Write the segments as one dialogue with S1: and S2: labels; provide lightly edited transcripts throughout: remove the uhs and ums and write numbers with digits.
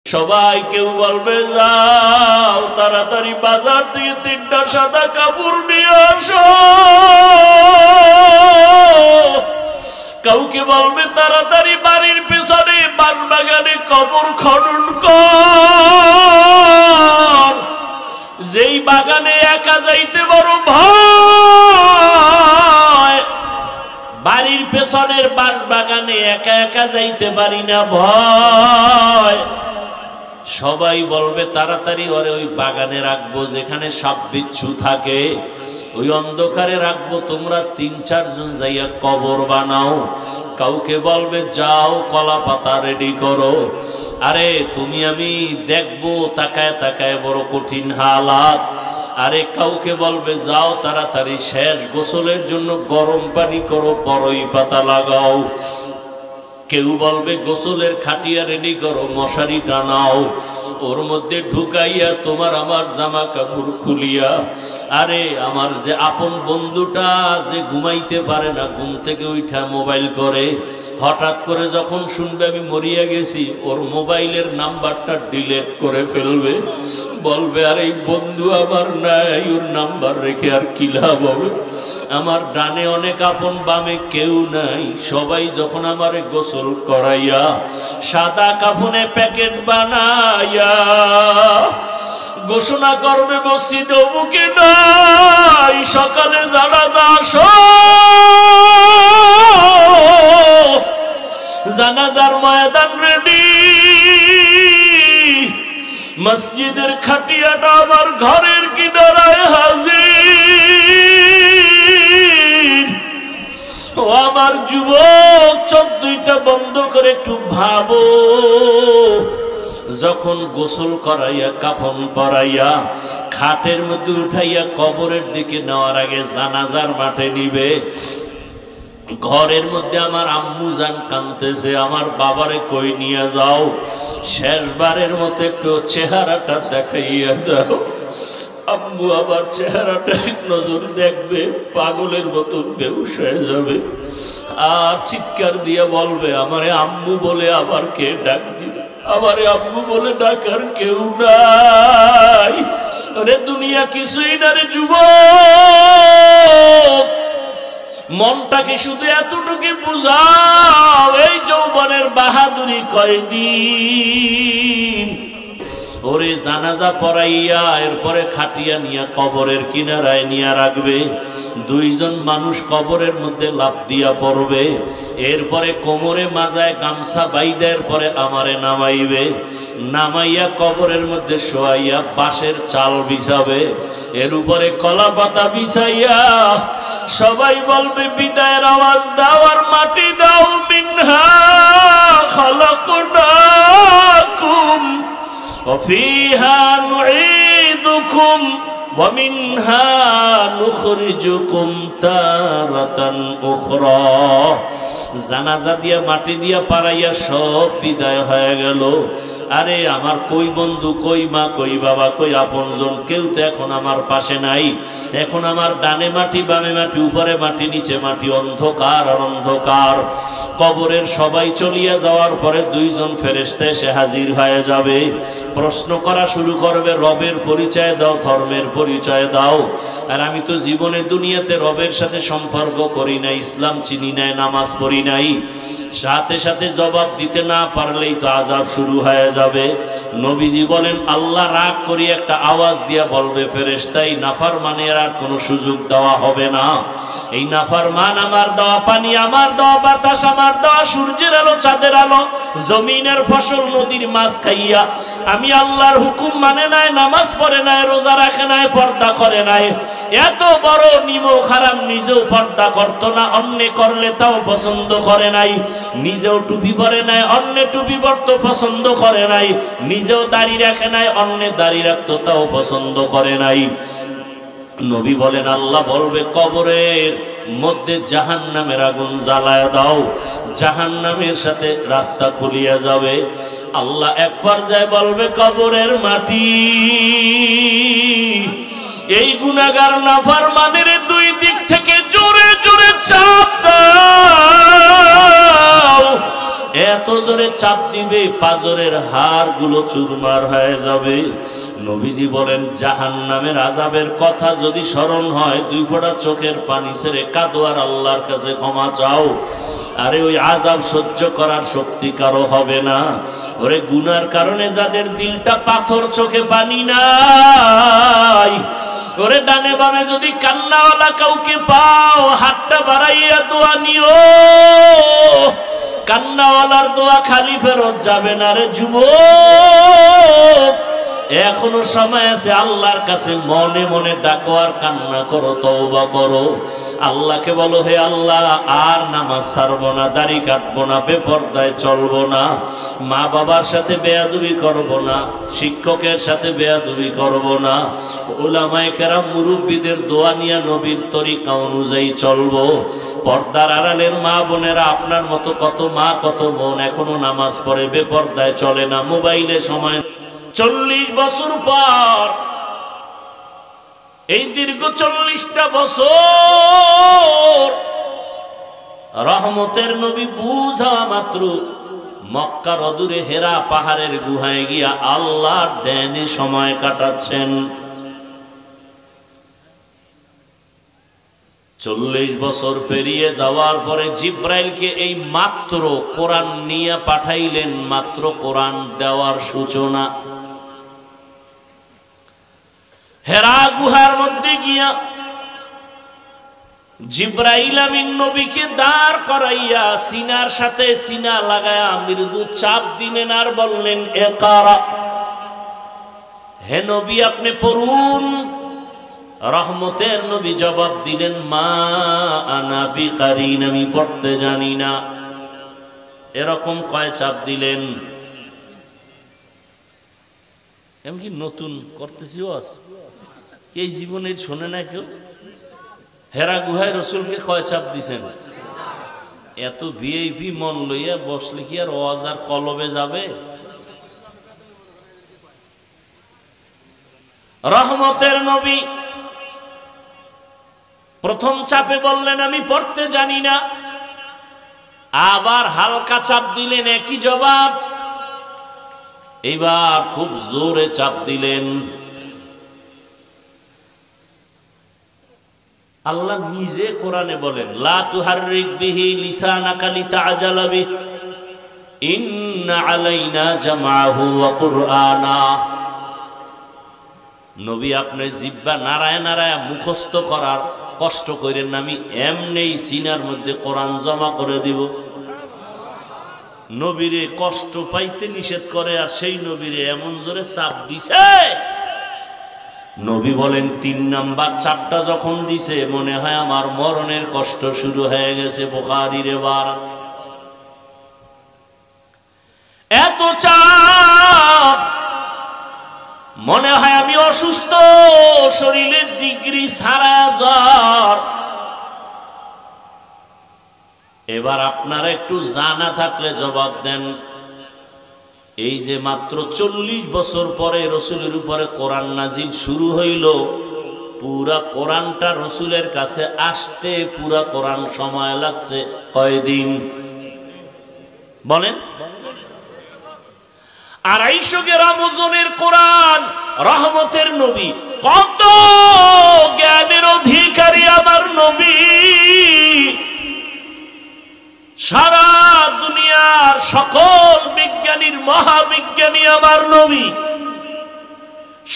S1: সবাই কেউ বলবে যাও তাড়াতাড়ি বাজার থেকে 3টা সাদা কাপড় নিয়ে আসো, কাউকে বলবে তাড়াতাড়ি বাড়ির পেছনে বাঁশবাগানে কবর খনন কর, যেই বাগানে একা যাইতে বড় ভয়, বাড়ির পেছনের বাঁশবাগানে একা একা যাইতে পারি না ভয়। সবাই বলবে তাড়াতাড়ি ওরে ওই বাগানে রাখবো যেখানে সাপ বিচ্ছু থাকে, ওই অন্ধকারে রাখবো, তোমরা 3-4 জন যাইয়া কবর বানাও। কাউকে বলবে যাও কলা পাতা রেডি করো, আরে তুমি আমি দেখবো তাকায় তাকায় বড় কঠিন হালাত। আরে কাউকে বলবে যাও তাড়াতাড়ি শেষ গোসলের জন্য গরম পানি করো, বড়ই পাতা লাগাও। কেউ বলবে গোসলের খাটিয়া রেডি করো, মশারি টানাও, ওর মধ্যে ঢুকাইয়া তোমার আমার জামা কাপড় খুলিয়া। আরে আমার যে আপন বন্ধুটা যে ঘুমাইতে পারে না, ঘুম থেকে উঠা মোবাইল করে, হঠাৎ করে যখন শুনবে আমি মরিয়া গেছি, ওর মোবাইলের নাম্বারটা ডিলিট করে ফেলবে, বলবে আর এই বন্ধু আমার নাই, ওর নাম্বার রেখে আর কি লাভ হবে। আমার ডানে অনেক আপন, বামে কেউ নাই। সবাই যখন আমারে গোসল করাইয়া সাদা কাফনে প্যাকেট বানাইয়া ঘোষণা করবে মসজিদ অমুকে নাই, সকালে জানাজা আসো, জানাজার ময়দান রেডি, মসজিদের খাটিয়াটা আমার ঘরের কিনারায় হাজির। ও আমার যুবক, চোখ দুইটা বন্ধ করে একটু ভাবো, যখন গোসল করাইয়া কাফন পরাইয়া খাটের মধ্যে উঠাইয়া কবরের দিকে নেওয়ার আগে জানাজার মাঠে নিবে, ঘরের মধ্যে আমার আম্মু জান কাঁদতেছে, আমার বাবারে কই নিয়ে যাও, শেষবারের মতো একটু চেহারাটা দেখাইয়া দাও। আম্মু আবার চেহারাটা এক নজর দেখবে, পাগলের মতো বেহুশ হয়ে যাবে, আর চিৎকার দিয়ে বলবে আমারে আম্মু বলে আবার কে ডাক দিবে, আমারে আম্মু বলে ডাকার কেউ নাই। আরে দুনিয়া কিছুই না রে যুবক, মনটাকে শুধু এতটুকু বুঝাও, এই যৌবনের বাহাদুরি কয়দিন। ওরে জানাজা পড়াইয়া এরপরে খাটিয়া নিয়া কবরের কিনারায় নিয়ে রাখবে, 2 জন মানুষ কবরের মধ্যে লাফ দিয়া পড়বে, এরপরে কোমরে মাজায় গামছা বাইদের পরে আমারে নামাইবে, নামাইয়া কবরের মধ্যে শোয়াইয়া বাঁশের চাল বিছাবে, এর উপরে কলা পাতা বিছাইয়া সবাই বলবে বিদায়ের আওয়াজ দাও আর মাটি দাও, মিনহা খালাকনাকুম ওয়া ফিহা নুঈদুকুম ওয়া মিনহা নুখরিজুকুম তারাতান উখরা। জানাজা দিয়া মাটি দিয়া পাড়াইয়া সব বিদায় হয়ে গেল। আরে আমার কই বন্ধু, কই মা, কই বাবা, কই আপনজন, কেউ তো এখন আমার পাশে নাই। এখন আমার ডানে মাটি, বামে মাটি, উপরে মাটি, নিচে মাটি, অন্ধকার আর অন্ধকার। কবরের সবাই চলিয়া যাওয়ার পরে 2 জন ফেরেশতা এসে হাজির হয়ে যাবে, প্রশ্ন করা শুরু করবে, রবের পরিচয় দাও, ধর্মের পরিচয় দাও। আর আমি তো জীবনে দুনিয়াতে রবের সাথে সম্পর্ক করি নাই, ইসলাম চিনি নাই, নামাজ পড়ি নাই। সাথে সাথে জবাব দিতে না পারলেই তো আযাব শুরু হয়ে যাবে। নবীজি বলেন আল্লাহ রাগ করি একটা আওয়াজ দিয়া বলবে, ফেরেশতাই নাফরমানের আর কোনো সুযোগ দেওয়া হবে না। এই নাফরমান আমার দেওয়া পানি, আমার দেওয়া বাতাস, আমার দেওয়া সূর্যের আলো, চাঁদের আলো, জমিনের ফসল, নদীর মাছ খাইয়া আমি আল্লাহর হুকুম মানে নাই, নামাজ পড়ে নাই, রোজা রাখে নাই, পর্দা করে নাই, এত বড় নিমক হারাম নিজেও পর্দা করতো না, অন্য করলে তাও পছন্দ করে নাই, নিজেও টুপি পরে নাই, অন্য টুপি পরতে পছন্দ করে নাই, নিজেও দাড়ি রাখে নাই, অন্য দাড়ি রাখতো তাও পছন্দ করে নাই। নবী বলেন আল্লাহ বলবে কবরের মধ্যে জাহান্নামের আগুন জ্বালায় দাও, জাহান্নামের সাথে রাস্তা খুলিয়া যাবে। আল্লাহ এক পর্যায়ে বলবে কবরের মাটি, এই গুনাহগার নাফরমানের 2 দিক থেকে জোরে জোরে চাপ দাও, এত জোরে চাপ দিবে পাজরের হাড়গুলো চুরমার হয়ে যাবে। নবীজি বলেন জাহান্নামের আযাবের কথা যদি স্মরণ হয়, 2 ফোঁটা চোখের পানি ছেড়ে কাঁদো আর আল্লাহর কাছে ক্ষমা চাও। আরে ওই আযাব সহ্য করার শক্তি কারো হবে না। ওরে গুনার কারণে যাদের দিলটা পাথর, চোখে পানি নাই, ওরে ডানে বামে যদি কান্নাওয়ালা কাউকে পাও, হাতটা বাড়াইয়া দোয়া নিও। কান্নাওয়ালার দোয়া খালি ফেরত যাবে না রে যুবক, এখনো সময় আছে। আল্লাহর কাছে মনে মনে ডাকো আর কান্না করো, তওবা করো। আল্লাহকে বলো, হে আল্লাহ আর নামাজ ছাড়বো না, দাড়ি কাটবো না, বেপরদায় চলবো না, মা বাবার সাথে বেয়াদবি করবো না, শিক্ষকের সাথে বেয়াদবি করবো না, উলামায়ে কেরাম মুরব্বীদের দোয়া নিয়ে নবীর তরিকা অনুযায়ী চলবো। পর্দার আড়ালের মা বোনেরা, আপনার মতো কত মা কত বোন এখনো নামাজ পড়ে, বেপরদায় চলে না, মোবাইলে সময়। 40 বছর পর, এই দীর্ঘ 40টা বছর রহমতের নবী বুঝা মাত্র মক্কার অদূরে হেরা পাহাড়ের গুহায় গিয়া আল্লাহর ধ্যানে সময় কাটাচ্ছেন। 40 বছর পেরিয়ে যাওয়ার পরে জিব্রাইলকে এই মাত্র কোরআন নিয়ে পাঠাইলেন, মাত্র কোরআন দেওয়ার সূচনা। হেরা গুহার মধ্যে গিয়া জিব্রাইল আমিন নবীকে দাঁড় করাইয়া সিনার সাথে সিনা লাগায়া মৃদু চাপ দিলেন আর বললেন, ইকরা, হে নবী আপনি পড়ুন। রহমতের নবী জবাব দিলেন, মা আনা বিকারিন, আমি পড়তে জানি না। এরকম কয় চাপ দিলেন? এমনকি নতুন করতেছি ওয়াজ, এই জীবনে শোনে না কেউ? হেরা গুহায় রসুলকে কয় চাপ দিছেন? এত ভিআইপি মন লইয়া বসলে কি আর ওয়াজ আর কলবে যাবে? রহমতের নবী প্রথম চাপে বললেন, আমি পড়তে জানি না। আবার হালকা চাপ দিলেন, একই জবাব। এইবার খুব জোরে চাপ দিলেন। আল্লাহ নিজে কোরআনে বলেন, লা তুহাররিক বিহি লিসানাকা লিতাআজালা বিহি ইন্না আলাইনা জামাআহু ওয়া কুরআনা। নবী আপনি জিহ্বা নাড়ায় নাড়ায় মুখস্থ করার কষ্ট করেন না, আমি এমনি সিনার মধ্যে কোরআন জমা করে দিব। নবীরে কষ্ট পাইতে নিষেধ করে, আর সেই নবীরে এমন জোরে চাপ দিছে। নবী বলেন, 3 নাম্বার চাপটা যখন দিছে মনে হয় আমার মরণের কষ্ট শুরু হয়ে গেছে। বুখারীর এবার এত চাপ, মনে হয় আমি অসুস্থ, শরীরের ডিগ্রি সারা জ্বর। এবার আপনারা একটু জানা থাকলে জবাব দেন, এই যে মাত্র 40 বছর পরে রসুলের উপরে কোরআন নাজিল শুরু হইল, পুরা কোরআনটা রসুলের কাছে আসতে পুরা কোরআন সময় লাগছে কয়দিন বলেন? 250 গ্রাম ওজনের কোরআন। রহমতের নবী, কত জ্ঞানের অধিকারী আমার নবী। সারা দুনিয়ার সকল বিজ্ঞানীর মহাবিজ্ঞানী আমার নবী,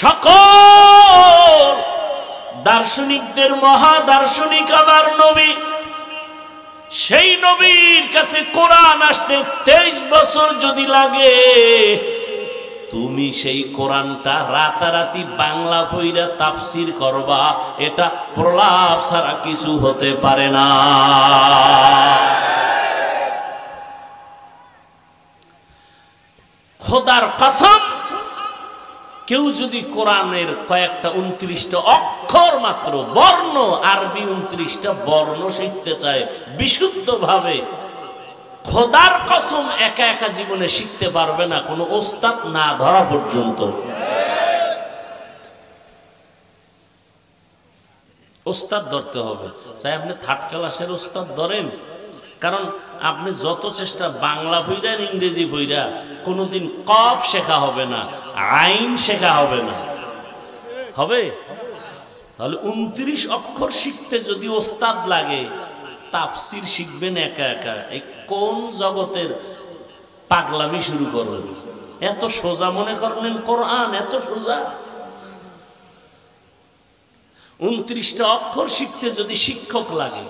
S1: সকল দার্শনিকদের মহাদার্শনিক আমার নবী। সেই নবীর কাছে কোরআন আসতে 23 বছর যদি লাগে, তুমি সেই কোরআনটা রাতারাতি বাংলা পড়া তাফসীর করবা, এটা প্রলাপ ছাড়া কিছু হতে পারে না। খোদার কসম, কেউ যদি কোরআনের কয়েকটা 29টা অক্ষর মাত্র বর্ণ, আরবি 29টা বর্ণ শিখতে চায় বিশুদ্ধভাবে, খোদার কসম একা একা জীবনে শিখতে পারবে না, কোনো ওস্তাদ না ধরা পর্যন্ত। ওস্তাদ ধরতে হবে, চাই আপনি 3rd ক্লাসের ওস্তাদ ধরেন, কারণ আপনি যত চেষ্টা বাংলা বইরা ইংরেজি বইরা কোনোদিন কফ শেখা হবে না, আইন শেখা হবে না। হবে? তাহলে 29 অক্ষর শিখতে যদি ওস্তাদ লাগে, তাফসির শিখবেন একা একা। এই কোন জগতের পাগলামি শুরু করবেন? এত সোজা মনে করলেন কোরআন? এত সোজা? 29টা অক্ষর শিখতে যদি শিক্ষক লাগে,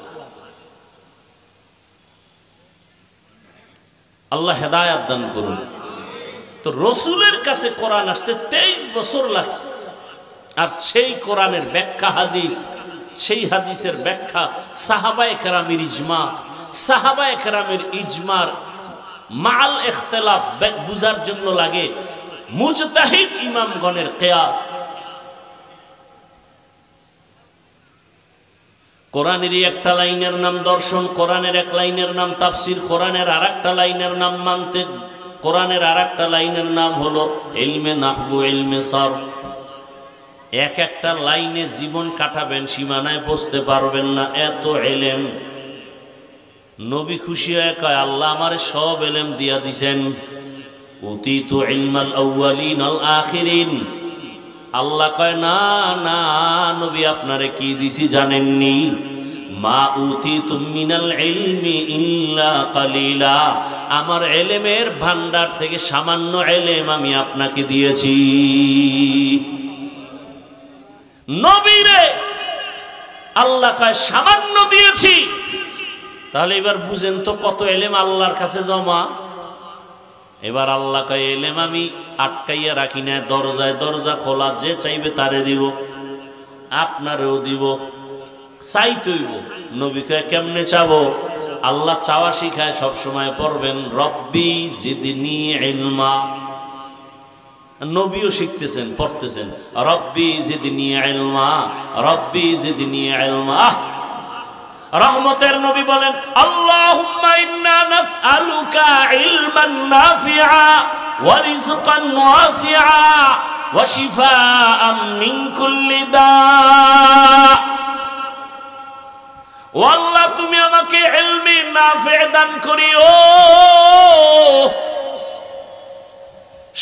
S1: আল্লাহ হেদায়াত দান করুন। তো রসুলের কাছে কোরআন আসতে 23 বছর লাগছে। আর সেই কোরআনের ব্যাখ্যা হাদিস, সেই হাদিসের ব্যাখ্যা সাহাবায়ে কেরামের ইজমা, সাহাবায়ে কেরামের ইজমার মাল ইখতিলাফ বুঝার জন্য লাগে মুজতাহিদ ইমামগণের কিয়াস। কোরআনেরই একটা লাইনের নাম দর্শন, কোরআনের এক লাইনের নাম তাফসির, কোরআনের আর একটা লাইনের নাম মানতিক, কোরআনের আর একটা লাইনের নাম হলো ইলমে নাহবু, ইলমে সরফ। এক একটা লাইনে জীবন কাটাবেন, সীমানায় পৌঁছতে পারবেন না, এত ইলম। নবী খুশি হয়ে কয়, আল্লাহ আমারে সব ইলম দিয়া দিছেন। উতিতু ইলমাল আউয়ালিন আল আখিরিন। আল্লাহ কয়, না না নবী, আপনারে কি দিছি জানেননি? মা উতিতুম মিনাল ইলমি ইল্লা কালিলা। আমার ইলমের ভান্ডার থেকে সামান্য ইলম আমি আপনাকে দিয়েছি। নবীরে আল্লাহ কয় সামান্য দিয়েছি। তাহলে এবার বুঝেন তো কত ইলম আল্লাহর কাছে জমা। এবার আল্লাহ কয় ইলম আমি আটকাইয়া রাখি না, দরজায় দরজা খোলা, যে চাইবে তারে দিব, আপনারেও দিব, চাইতেইব। নবী কয় কেমনে চাবো? আল্লাহ চাওয়া শিখায়, সব সময় পড়বেন রব্বি জিদনি ইলমা। নবীও শিখতেছেন, পড়তেছেন রব্বি জিদনি ইলমা, রব্বি জিদনি ইলমা। রহমতের নবী বলেন, আল্লাহুম্মা ইন্না নাসআলুকা ইলমান নাফিআ ওয়া রিজকান ওয়াসিআ ওয়া শিফাআন মিন কুল্লি দা। ও আল্লাহ, তুমি আমাকে ইলমে নাফি' দান করিও।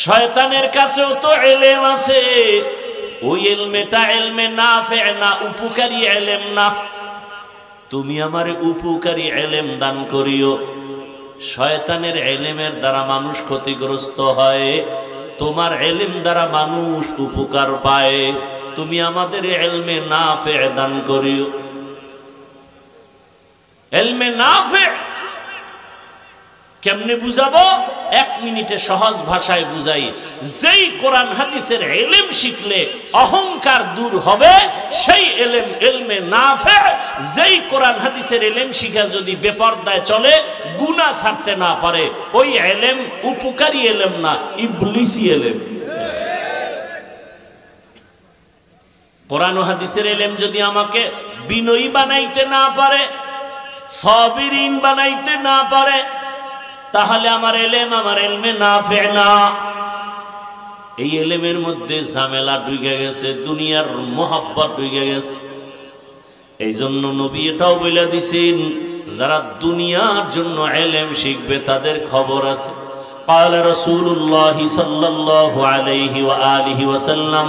S1: শয়তানের কাছেও তো ইলম আছে, ওই ইলমেটা ইলমে নাফি' না, উপকারী ইলম না। তুমি আমারে উপকারী ইলম দান করিও। শয়তানের ইলমের দ্বারা মানুষ ক্ষতিগ্রস্ত হয়, তোমার ইলম দ্বারা মানুষ উপকার পায়। তুমি আমাদের ইলমে নাফি' দান করিও। ইলমে নাফি' কেমনে বুঝাবো? 1 মিনিটে সহজ ভাষায় বুঝাই। যেই কোরআন হাদিসের ইলম শিখলে অহংকার দূর হবে, সেই ইলম ইলমে নাফি'। যেই কোরআন হাদিসের ইলম শিখা যদি বেপরদায় চলে, গুনাহ ছাড়তে না পারে, ওই ইলম উপকারী ইলম না, ইবলিসি ইলম। কোরআন ও হাদিসের ইলম যদি আমাকে বিনয়ী বানাইতে না পারে, সাবিরিন বানাইতে না পারে, তাহলে আমার ইলম আমার ইলমে নাফি' না। এই ইলমের মধ্যে ঝামেলা ঢুকে গেছে, দুনিয়ার মোহাব্বত ঢুকে গেছে। এই জন্য নবী এটাও বলে দিছেন, যারা দুনিয়ার জন্য ইলম শিখবে তাদের খবর আছে। قال رسول الله صلى الله عليه وآله وسلم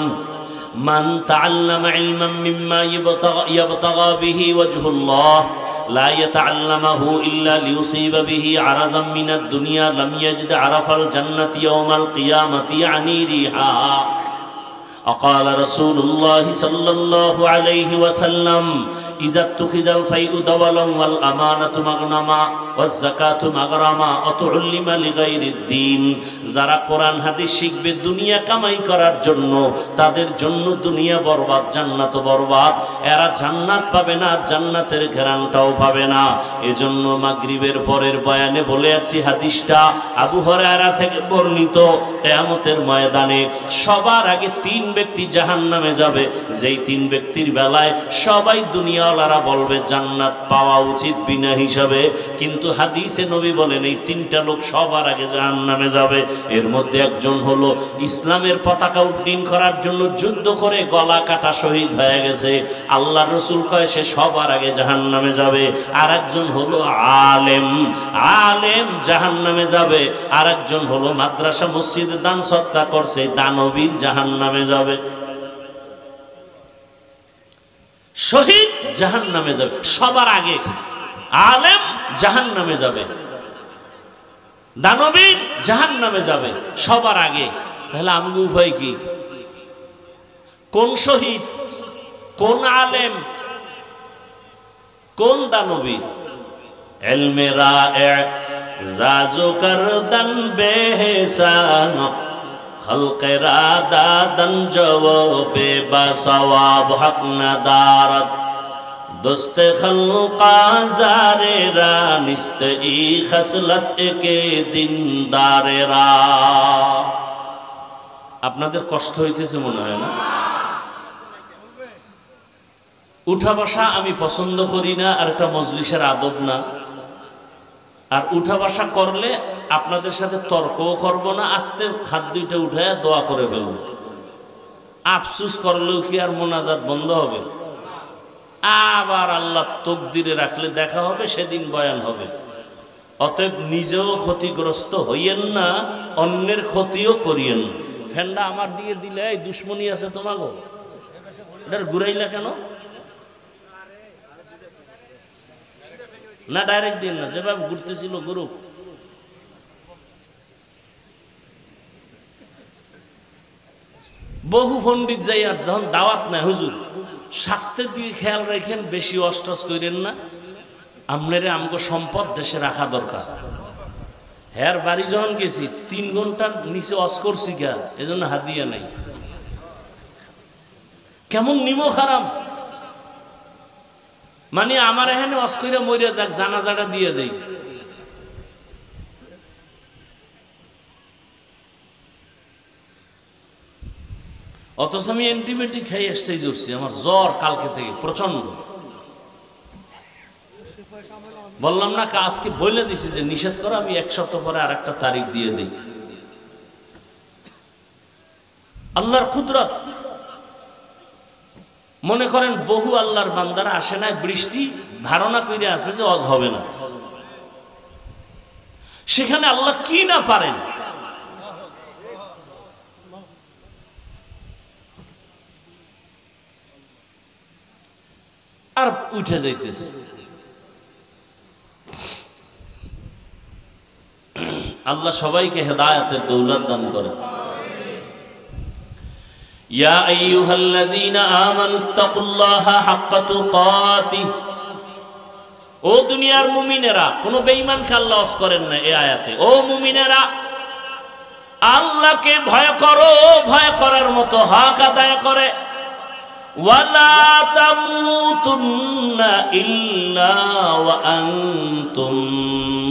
S1: من تعلم علما مما يبتغى به وجه الله لا يتعلمه إلا ليصيب به عرضا من الدنيا لم يجد عرف الجنة يوم القيامة يعني ريحها. وقال رسول الله صلى الله عليه وسلم إذا اتخذ الفيء دولا والأمانة مغنما والزكاة مغرما وتعلم لغير الدين. যারা কোরআন হাদিস শিখবে দুনিয়া কামাই করার জন্য, তাদের জন্য দুনিয়া বরবাদ, জান্নাত বরবাদ। এরা জান্নাত পাবে না, জান্নাতের ঘ্রাণটাও পাবে না। এজন্য মাগরিবের পরের বয়ানে বলে আসছি, হাদিসটা আবু হুরায়রা থেকে বর্ণিত, কিয়ামতের ময়দানে সবার আগে 3 ব্যক্তি জাহান্নামে যাবে। যেই 3 ব্যক্তির বেলায় সবাই দুনিয়া রিক্সাওয়ালারা বলবে জান্নাত পাওয়া উচিত বিনা হিসাবে, কিন্তু হাদিসে নবী বলেন এই তিনটা লোক সবার আগে জাহান্নামে যাবে। এর মধ্যে একজন হলো ইসলামের পতাকা উড্ডীন করার জন্য যুদ্ধ করে গলা কাটা শহীদ হয়ে গেছে, আল্লাহর রাসূল কয় সে সবার আগে জাহান্নামে যাবে। আর একজন হলো আলেম, আলেম জাহান্নামে যাবে। আর একজন হলো মাদ্রাসা মসজিদে দান সদকা করছে, দানবী জাহান্নামে যাবে। শহীদ জাহান্নামে যাবে সবার আগে, আলেম জাহান্নামে যাবে, দানবী জাহান্নামে যাবে সবার আগে। তাহলে আমগো উপায় কি? কোন শহীদ, কোন আলেম, কোন দানবী? ইলমে রায়ে জাজু করদন বেহসান খলকে রাদাদন জওবে বাসওয়াব হক নদারত দোস্তে খলকা জারেরা নিস্ত ই খসলত কে দিনদারেরা। আপনাদের কষ্ট হইতেছে মনে হয় না? উঠা বসা আমি পছন্দ করি না, আর একটা মজলিসের আদব না। আর উঠা বসা করলে আপনাদের সাথে তর্কও করব না, আস্তে হাত দুইটা উঠায় দোয়া করে ফেলব। আফসুস করলেও কি আর মোনাজাত বন্ধ হবে? আবার আল্লাহ তকদিরে রাখলে দেখা হবে, সেদিন বয়ান হবে। অতএব নিজেও ক্ষতিগ্রস্ত হইয়েন না, অন্যের ক্ষতিও করিয়েন না। ফ্যানটা আমার দিয়ে দিলে এই দুশ্মনী আছে তোমাকে, এটার ঘুরাইলা কেন? না ডাইরেক্ট দিন না, যেভাবে ঘুরতেছিল গুরু। বহু পণ্ডিত যাই আর যখন দাওয়াত নাই, হুজুর স্বাস্থ্যের দিকে খেয়াল রাখেন, বেশি অস্টস করেন না, আপনারে আমগো সম্পদ দেশে রাখা দরকার। হ্যার বাড়ি যখন গেছি 3 ঘন্টার নিচে অস করছি গা, এজন্য হাদিয়া নাই। কেমন নিমো খারাপ, মানে আমার এখানে অস কইরা মরিয়া যাক, জানাজাটা দিয়ে দেই। অথচ আমি অ্যান্টিবায়োটিক খাই স্টেজ উঠছি, আমার জ্বর কালকে থেকে প্রচন্ড। বললাম না আজকে বলে দিছি যে নিষেধ করো, আমি 1 সপ্তাহ পরে আর একটা তারিখ দিয়ে দিই। আল্লাহর কুদরত। মনে করেন বহু আল্লাহর বান্দারা আসে না, বৃষ্টি ধারণা করে আছে যে অজ হবে না, সেখানে আল্লাহ কি না পারেন। আর উঠে যাইতেছে। আল্লাহ সবাইকে হেদায়েতের দৌলত দান করে। ইয়া আইয়ুহাল্লাযীনা আমানুত্তাকুল্লাহা হাক্কা তুকাতিহি, ও দুনিয়ার মুমিনেরা, কোন বেঈমানকে আল্লাহ ওয়াজ করেন না এই আয়াতে। ও মুমিনেরা, আল্লাহকে ভয় করো, ভয় করার মতো হক আদায় করে। ওয়ালা তামুতুন্না ইল্লা ওয়া আনতুম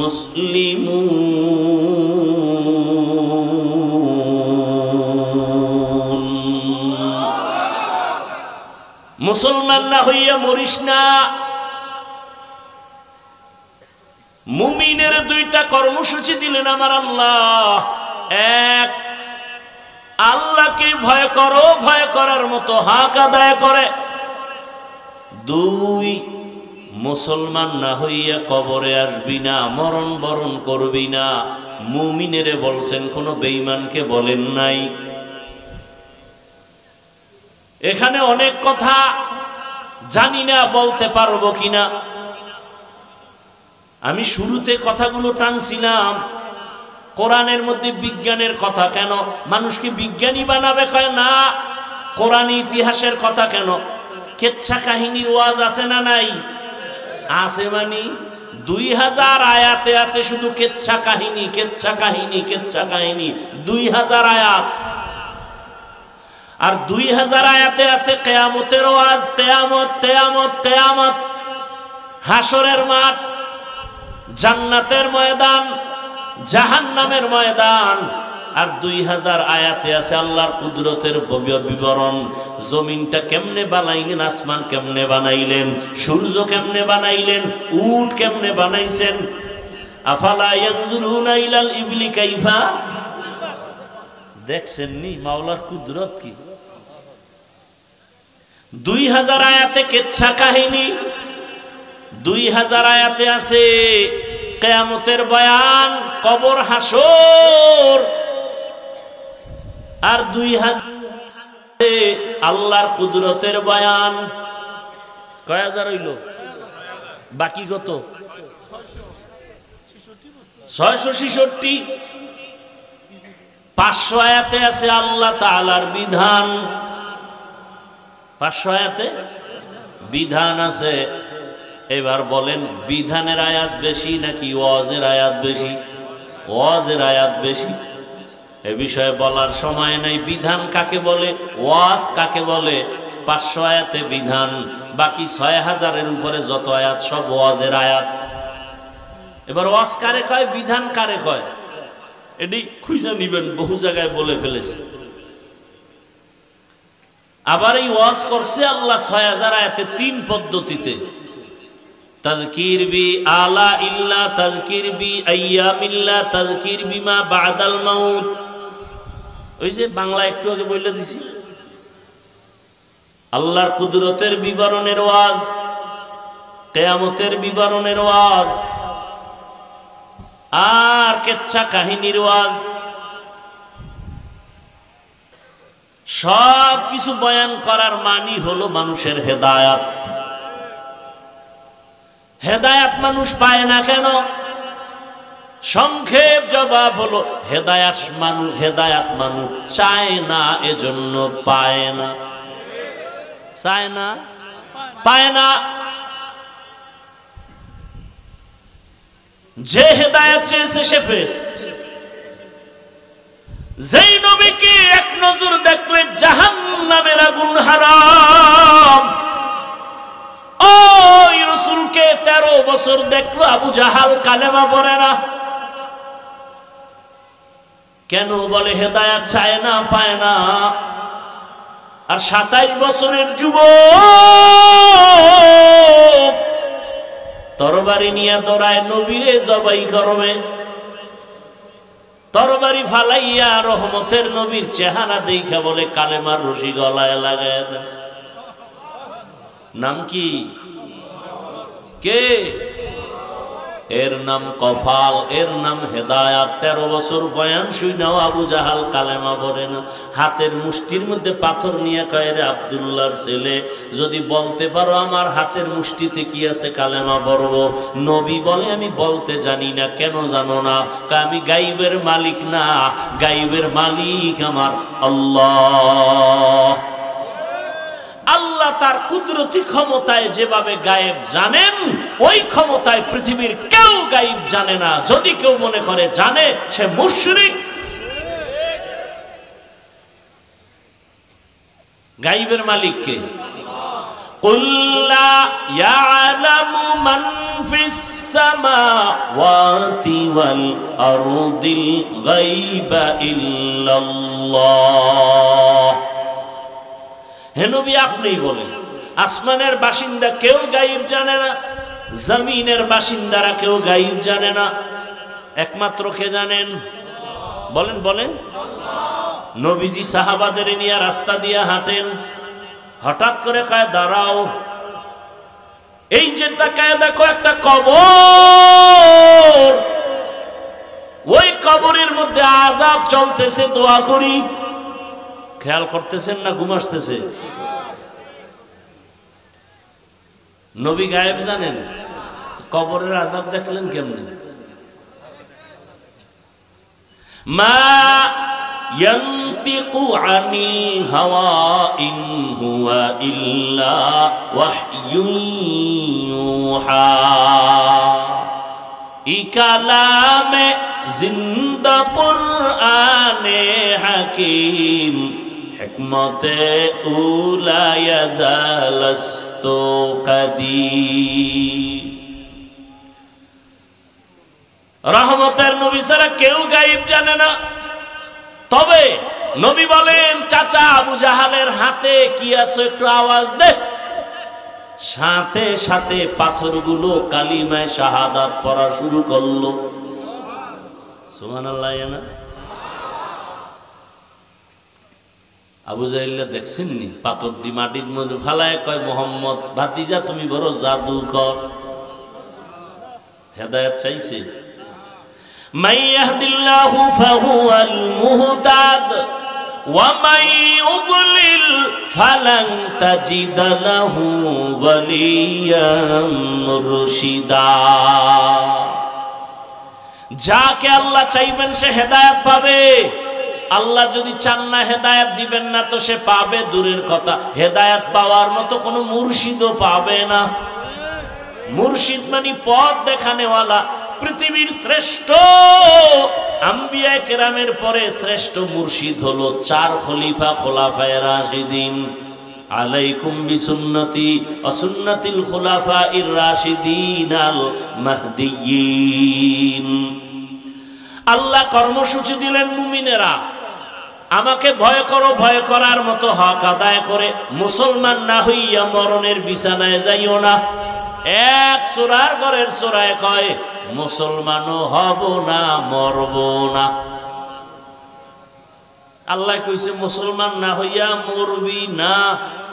S1: মুসলিমুন। মুসলমান না হইয়া মরিস না। মুমিনের 2টা কর্মসূচি দিলেন আমার আল্লাহ। 1, আল্লাহকে ভয় করো, ভয় করার মতো হক আদায় করে। 2, মুসলমান না হইয়া কবরে আসবি না, মরণ বরণ করবি না। মুমিনেরে বলছেন, কোন বেঈমানকে বলেন নাই। এখানে অনেক কথা জানি না বলতে পারবো কিনা। আমি শুরুতে কথাগুলো টানছিলাম, কোরআনের মধ্যে বিজ্ঞানের কথা কেন? মানুষকে বিজ্ঞানী বানাবে কয় না। কোরআন ইতিহাসের কথা কেন? কেচ্ছা কাহিনীর ওয়াজ আছে না নাই? আছে। মানে 2000 আয়াতে আছে শুধু কেচ্ছা কাহিনী, কেচ্ছা কাহিনী, কেচ্ছা কাহিনী। 2000 আয়াত। আর 2000 আয়াতে আছে কিয়ামতের ওয়াজ, কিয়ামত, কিয়ামত, কিয়ামত, হাসরের মাঠ, জান্নাতের ময়দান, জাহান্নামের ময়দান। আর 2000 আয়াতে আছে আল্লাহর কুদরতের বিবরণ। জমিনটা কেমনে বানাইলেন, আসমান কেমনে বানাইলেন, সূর্য কেমনে বানাইলেন, উট কেমনে বানাইছেন। আফালা ইয়ানজুরুনা ইলাল ইবলি কাইফা, দেখছেন নি মাওলার কুদরত কি। 2000 আয়াতে কিচ্ছা কাহিনী, 2000 আয়াতে আছে কিয়ামতের বয়ান, কবর হাসর, আর 2000 আল্লাহর কুদরতের বয়ান। কয় হাজার হইল? বাকি কত? 666। 500 আয়াতে আছে আল্লাহ তাআলার বিধান, 500 আয়াতে বিধান আছে। এবার বলেন বিধানের আয়াত বেশি নাকি ওয়াজের আয়াত বেশি? ওয়াজের আয়াত বেশি। এ বিষয়ে বলার সময় নাই। বিধান কাকে বলে, ওয়াজ কাকে বলে? 500 আয়াতে বিধান, বাকি 6000-এর উপরে যত আয়াত সব ওয়াজের আয়াত। এবার ওয়াজ কারে কয়, বিধান কারে কয়, এটি খুঁজে নিবেন, বহু জায়গায় বলে ফেলেছে। আবার এই ওয়াজ করছে আল্লাহ 6000 আয়াতে 3 পদ্ধতিতে। তাযকির বি আলা ইল্লা, তাযকির বি আইয়ামিল্লা, তাযকির বিমা বাদাল মাউত। ওই যে বাংলা একটু আগে বলে দিছি, আল্লাহর কুদরতের বিবরণের ওয়াজ, কিয়ামতের বিবরণের ওয়াজ, আর কিচ্ছা কাহিনীর ওয়াজ। সব কিছু বয়ান করার মানি হলো মানুষের হেদায়াত। হেদায়াত মানুষ পায় না কেন? সংক্ষেপ জবাব হলো হেদায়াত মানুষ চায় না, এজন্য পায় না। চায় না, পায় না। যে হেদায়াত চেয়েছে সে পেয়েছে। যেই নবীকে এক নজর দেখলে জাহান্নামের আগুন হারাম, ওই রাসূলকে 13 বছর দেখলো আবু জাহাল, কালেমা পড়ে না। কেন? বলে হেদায়াত চায় না, পায় না। আর 27 বছরের যুবক তরবারি নিয়ে দৌড়ায় নবীরে জবাই করবে। তরবারি ফালাইয়া রহমতের নবীর চেহারা দেখা বলে কালেমার রশি গলায় লাগায় দেন। নাম কি? কে? এর নাম কফাল, এর নাম হেদায়াত। 13 বছর বয়ান শুনাও আবু জাহাল কালেমা পড়ে না। হাতের মুষ্টির মধ্যে পাথর নিয়ে কয়, রে আব্দুল্লাহর ছেলে, যদি বলতে পারো আমার হাতের মুষ্টিতে কি আছে কালেমা পড়ব। নবী বলে আমি বলতে জানি না। কেন জানো না? আমি গাইবের মালিক না, গাইবের মালিক আমার আল্লাহ। আল্লাহ তার কুদরতি ক্ষমতায় যেভাবে গায়েব জানেন, ওই ক্ষমতায় পৃথিবীর কেউ গায়েব জানে না। যদি কেউ মনে করে জানে, সে মুশরিক। গায়েবের মালিক কে? কুল লা ইয়ালামু মান ফিস সামাওয়াতি ওয়াল আরদিল গায়বা ইল্লাল্লাহ। হে নবী, আপনিই বলেন, আসমানের বাসিন্দা কেউ গায়েব জানে না, জমিনের বাসিন্দারা কেউ গায়েব জানে না। একমাত্র কে জানেন? বলেন বলেন। নবীজি সাহাবাদের নিয়ে রাস্তা দিয়ে হাঁটেন, হঠাৎ করে কয় দাঁড়াও। এই যে তাকায় দেখো একটা কবর, ওই কবরের মধ্যে আযাব চলতেছে, দোয়া করি। খেয়াল করতেছেন না ঘুম আসতেছে? নবী গায়েব জানেন, কবরের আযাব দেখলেন কেমনে? মা ইয়ানতিকু আনিল হাওয়া ইন হুয়া ইল্লা ওয়াহয়ুন ইউহা। ই কালামে জিন্দা কুরআনে হাকিম, হিকমতে উলা ইয়াজালাস্তু কাদির। রহমতের নবী ছাড়া কেউ গায়েব জানে না। তবে নবী বলেন, চাচা আবু জাহালের হাতে কি আছে একটু আওয়াজ দে। সাথে সাথে পাথরগুলো কালিমায়ে শাহাদাত পড়া শুরু করলো। সুবহানাল্লাহ। না আবু জাহেল দেখছেন নি পাথর দি মাটির মধ্যে ফালায়, কয় মোহাম্মদ ভাতিজা তুমি বড় জাদুকর। হেদায়েত চাইছে। মান ইয়াহদিল্লাহু ফাহুয়াল মুহতাদ ওয়া মান ইউদ্লিল ফালান তাজিদ লাহু ওয়ালিয়াম মুরশিদা। যাকে আল্লাহ চাইবেন সে হেদায়েত পাবে। আল্লাহ যদি চান না হেদায়েত দিবেন না তো সে পাবে দূরের কথা, হেদায়েত পাওয়ার মতো কোনো মুর্শিদও পাবে না। মুর্শিদ মানে পথ দেখানেওয়ালা। পৃথিবীর শ্রেষ্ঠ আম্বিয়া কেরামের পরে শ্রেষ্ঠ মুর্শিদ হলো চার খলিফা, খোলাফায়ে রাশিদিন। আলাইকুম বিসুন্নতি ওয়া সুন্নাতিল খুলাফাইর রাশিদিন আল মাহদিয়্যিন। আল্লাহ কর্মসূচি দিলেন, মুমিনেরা আমাকে ভয় করো, ভয় করার মতো হক আদায় করে মুসলমান না হইয়া মরণের বিছানায় যাইও না। এক সূরার ঘরের সূরায় কয় মুসলমানও হব না, মরব না। আল্লাহ কইছে মুসলমান না হইয়া মরবি না,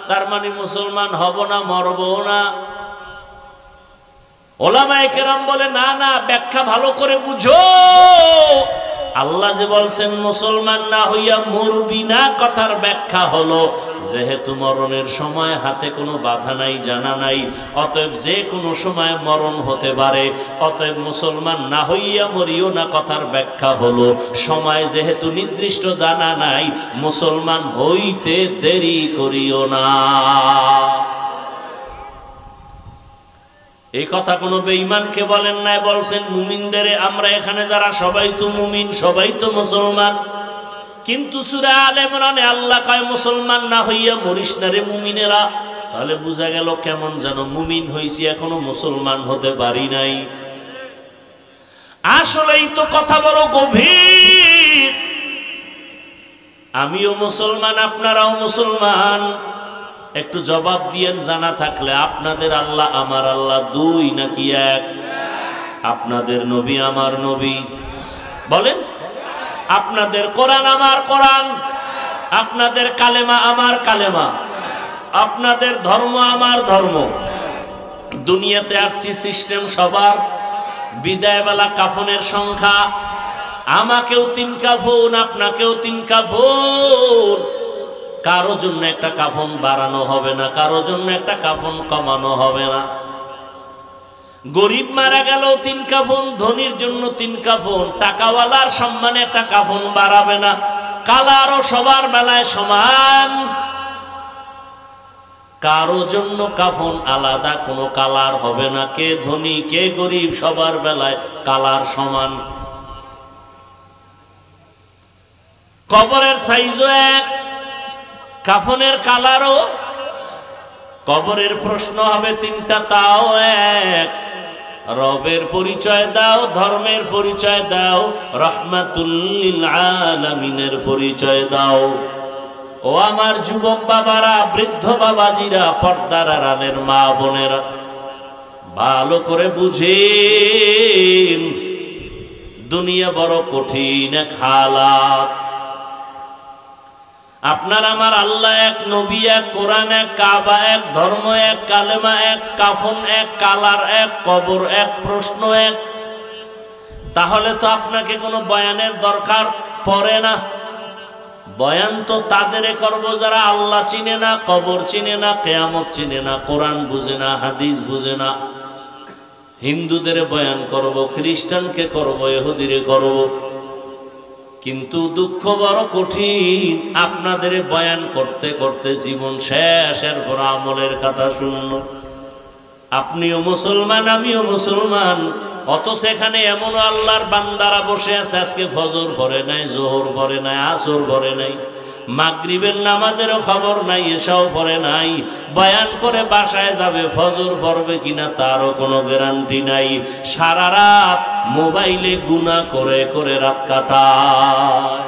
S1: তার মানে মুসলমান হব না, মরব না। ওলামায়ে কেরাম বলে না না, ব্যাখ্যা ভালো করে বুঝো। আল্লাহ যে বলছেন মুসলমান না হইয়া মরবি না, কথার ব্যাখ্যা হলো যেহেতু মরণের সময় হাতে কোনো বাধা নাই, জানা নাই, অতএব যে কোনো সময় মরণ হতে পারে, অতএব মুসলমান না হইয়া মরিও না। কথার ব্যাখ্যা হলো সময় যেহেতু নির্দিষ্ট জানা নাই, মুসলমান হইতে দেরি করিও না। এই কথা কোনো বেঈমানকে বলেন নাই, বলছেন মুমিনদের। আমরা এখানে যারা সবাই তো মুমিন, সবাই তো মুসলমান। কিন্তু সূরা আলে ইমরানে আল্লাহ কয় মুসলমান না হইয়া মরিস না রে মুমিনেরা। তাহলে বোঝা গেল কেমন যেন মুমিন হইছি, এখনো মুসলমান হতে পারি নাই। আসলেই তো কথা বড় গভীর। আমিও মুসলমান, আপনারাও মুসলমান। একটু জবাব দিয়েন জানা থাকলে, আপনাদের আল্লাহ আমার আল্লাহ দুই নাকি এক? আপনাদের নবী আমার নবী বলেন? আপনাদের কোরআন আমার কোরআন, আপনাদের কালেমা আমার কালেমা, আপনাদের ধর্ম আমার ধর্ম। দুনিয়াতে আসছি সিস্টেম সবার। বিদায়বেলা কাফনের সংখ্যা, আমাকেও 3 কাফন, আপনাকেও 3 কাফন। কারো জন্য একটা কাফন বাড়ানো হবে না, কারো জন্য একটা কাফন কমানো হবে না। গরিব মারা গেল 3 কাফন, ধনীর জন্য 3 কাফন। টাকাওয়ালার সম্মানে একটা কাফন বাড়াবে না। কালারও সবার বেলায় সমান, কারো জন্য কাফন আলাদা কোনো কালার হবে না। কে ধনী কে গরিব সবার বেলায় কালার সমান। কবরের সাইজও এক, কাফনের কালারও। কবরের প্রশ্ন হবে 3টা, তাও এক। রবের পরিচয় দাও, ধর্মের পরিচয় দাও, রাহমাতুল লিল আলামিনের পরিচয় দাও। ও আমার যুবক বাবারা, বৃদ্ধ বাবাজিরা, পর্দার আড়ালের মা বোনেরা, ভালো করে বুঝেন দুনিয়া বড় কঠিন এক হালাত। আপনার আমার আল্লাহ এক, নবী এক, কোরআন এক, কাবা এক, ধর্ম এক, কালেমা এক, কাফন এক, কালার এক, কবর এক, প্রশ্ন এক। তাহলে তো আপনাকে কোনো বয়ানের দরকার পড়ে না। বয়ান তো তাদের করব যারা আল্লাহ চিনে না, কবর চিনে না, কিয়ামত চিনে না, কোরআন বুঝে না, হাদিস বুঝে না। হিন্দুদের বয়ান করব, খ্রিস্টানকে করব, ইহুদিরে করব। কিন্তু দুঃখ বড় কঠিন, আপনাদের বয়ান করতে করতে জীবন শেষ, এরপর আমলের কথা শূন্য। আপনিও মুসলমান, আমিও মুসলমান, অথচ এখানে এমন আল্লাহর বান্দারা বসে আছে আজকে ফজর পড়ে নাই, জোহর পড়ে নাই, আসর পড়ে নাই, মাগরিবের নামাজেরও খবর নাই, এশাও পড়ে নাই। বয়ান করে বাসায় যাবে, ফজর পড়বে কিনা তারও কোনো গ্যারান্টি নাই। সারা রাত মোবাইলে গুনাহ করে করে রাত কাটায়।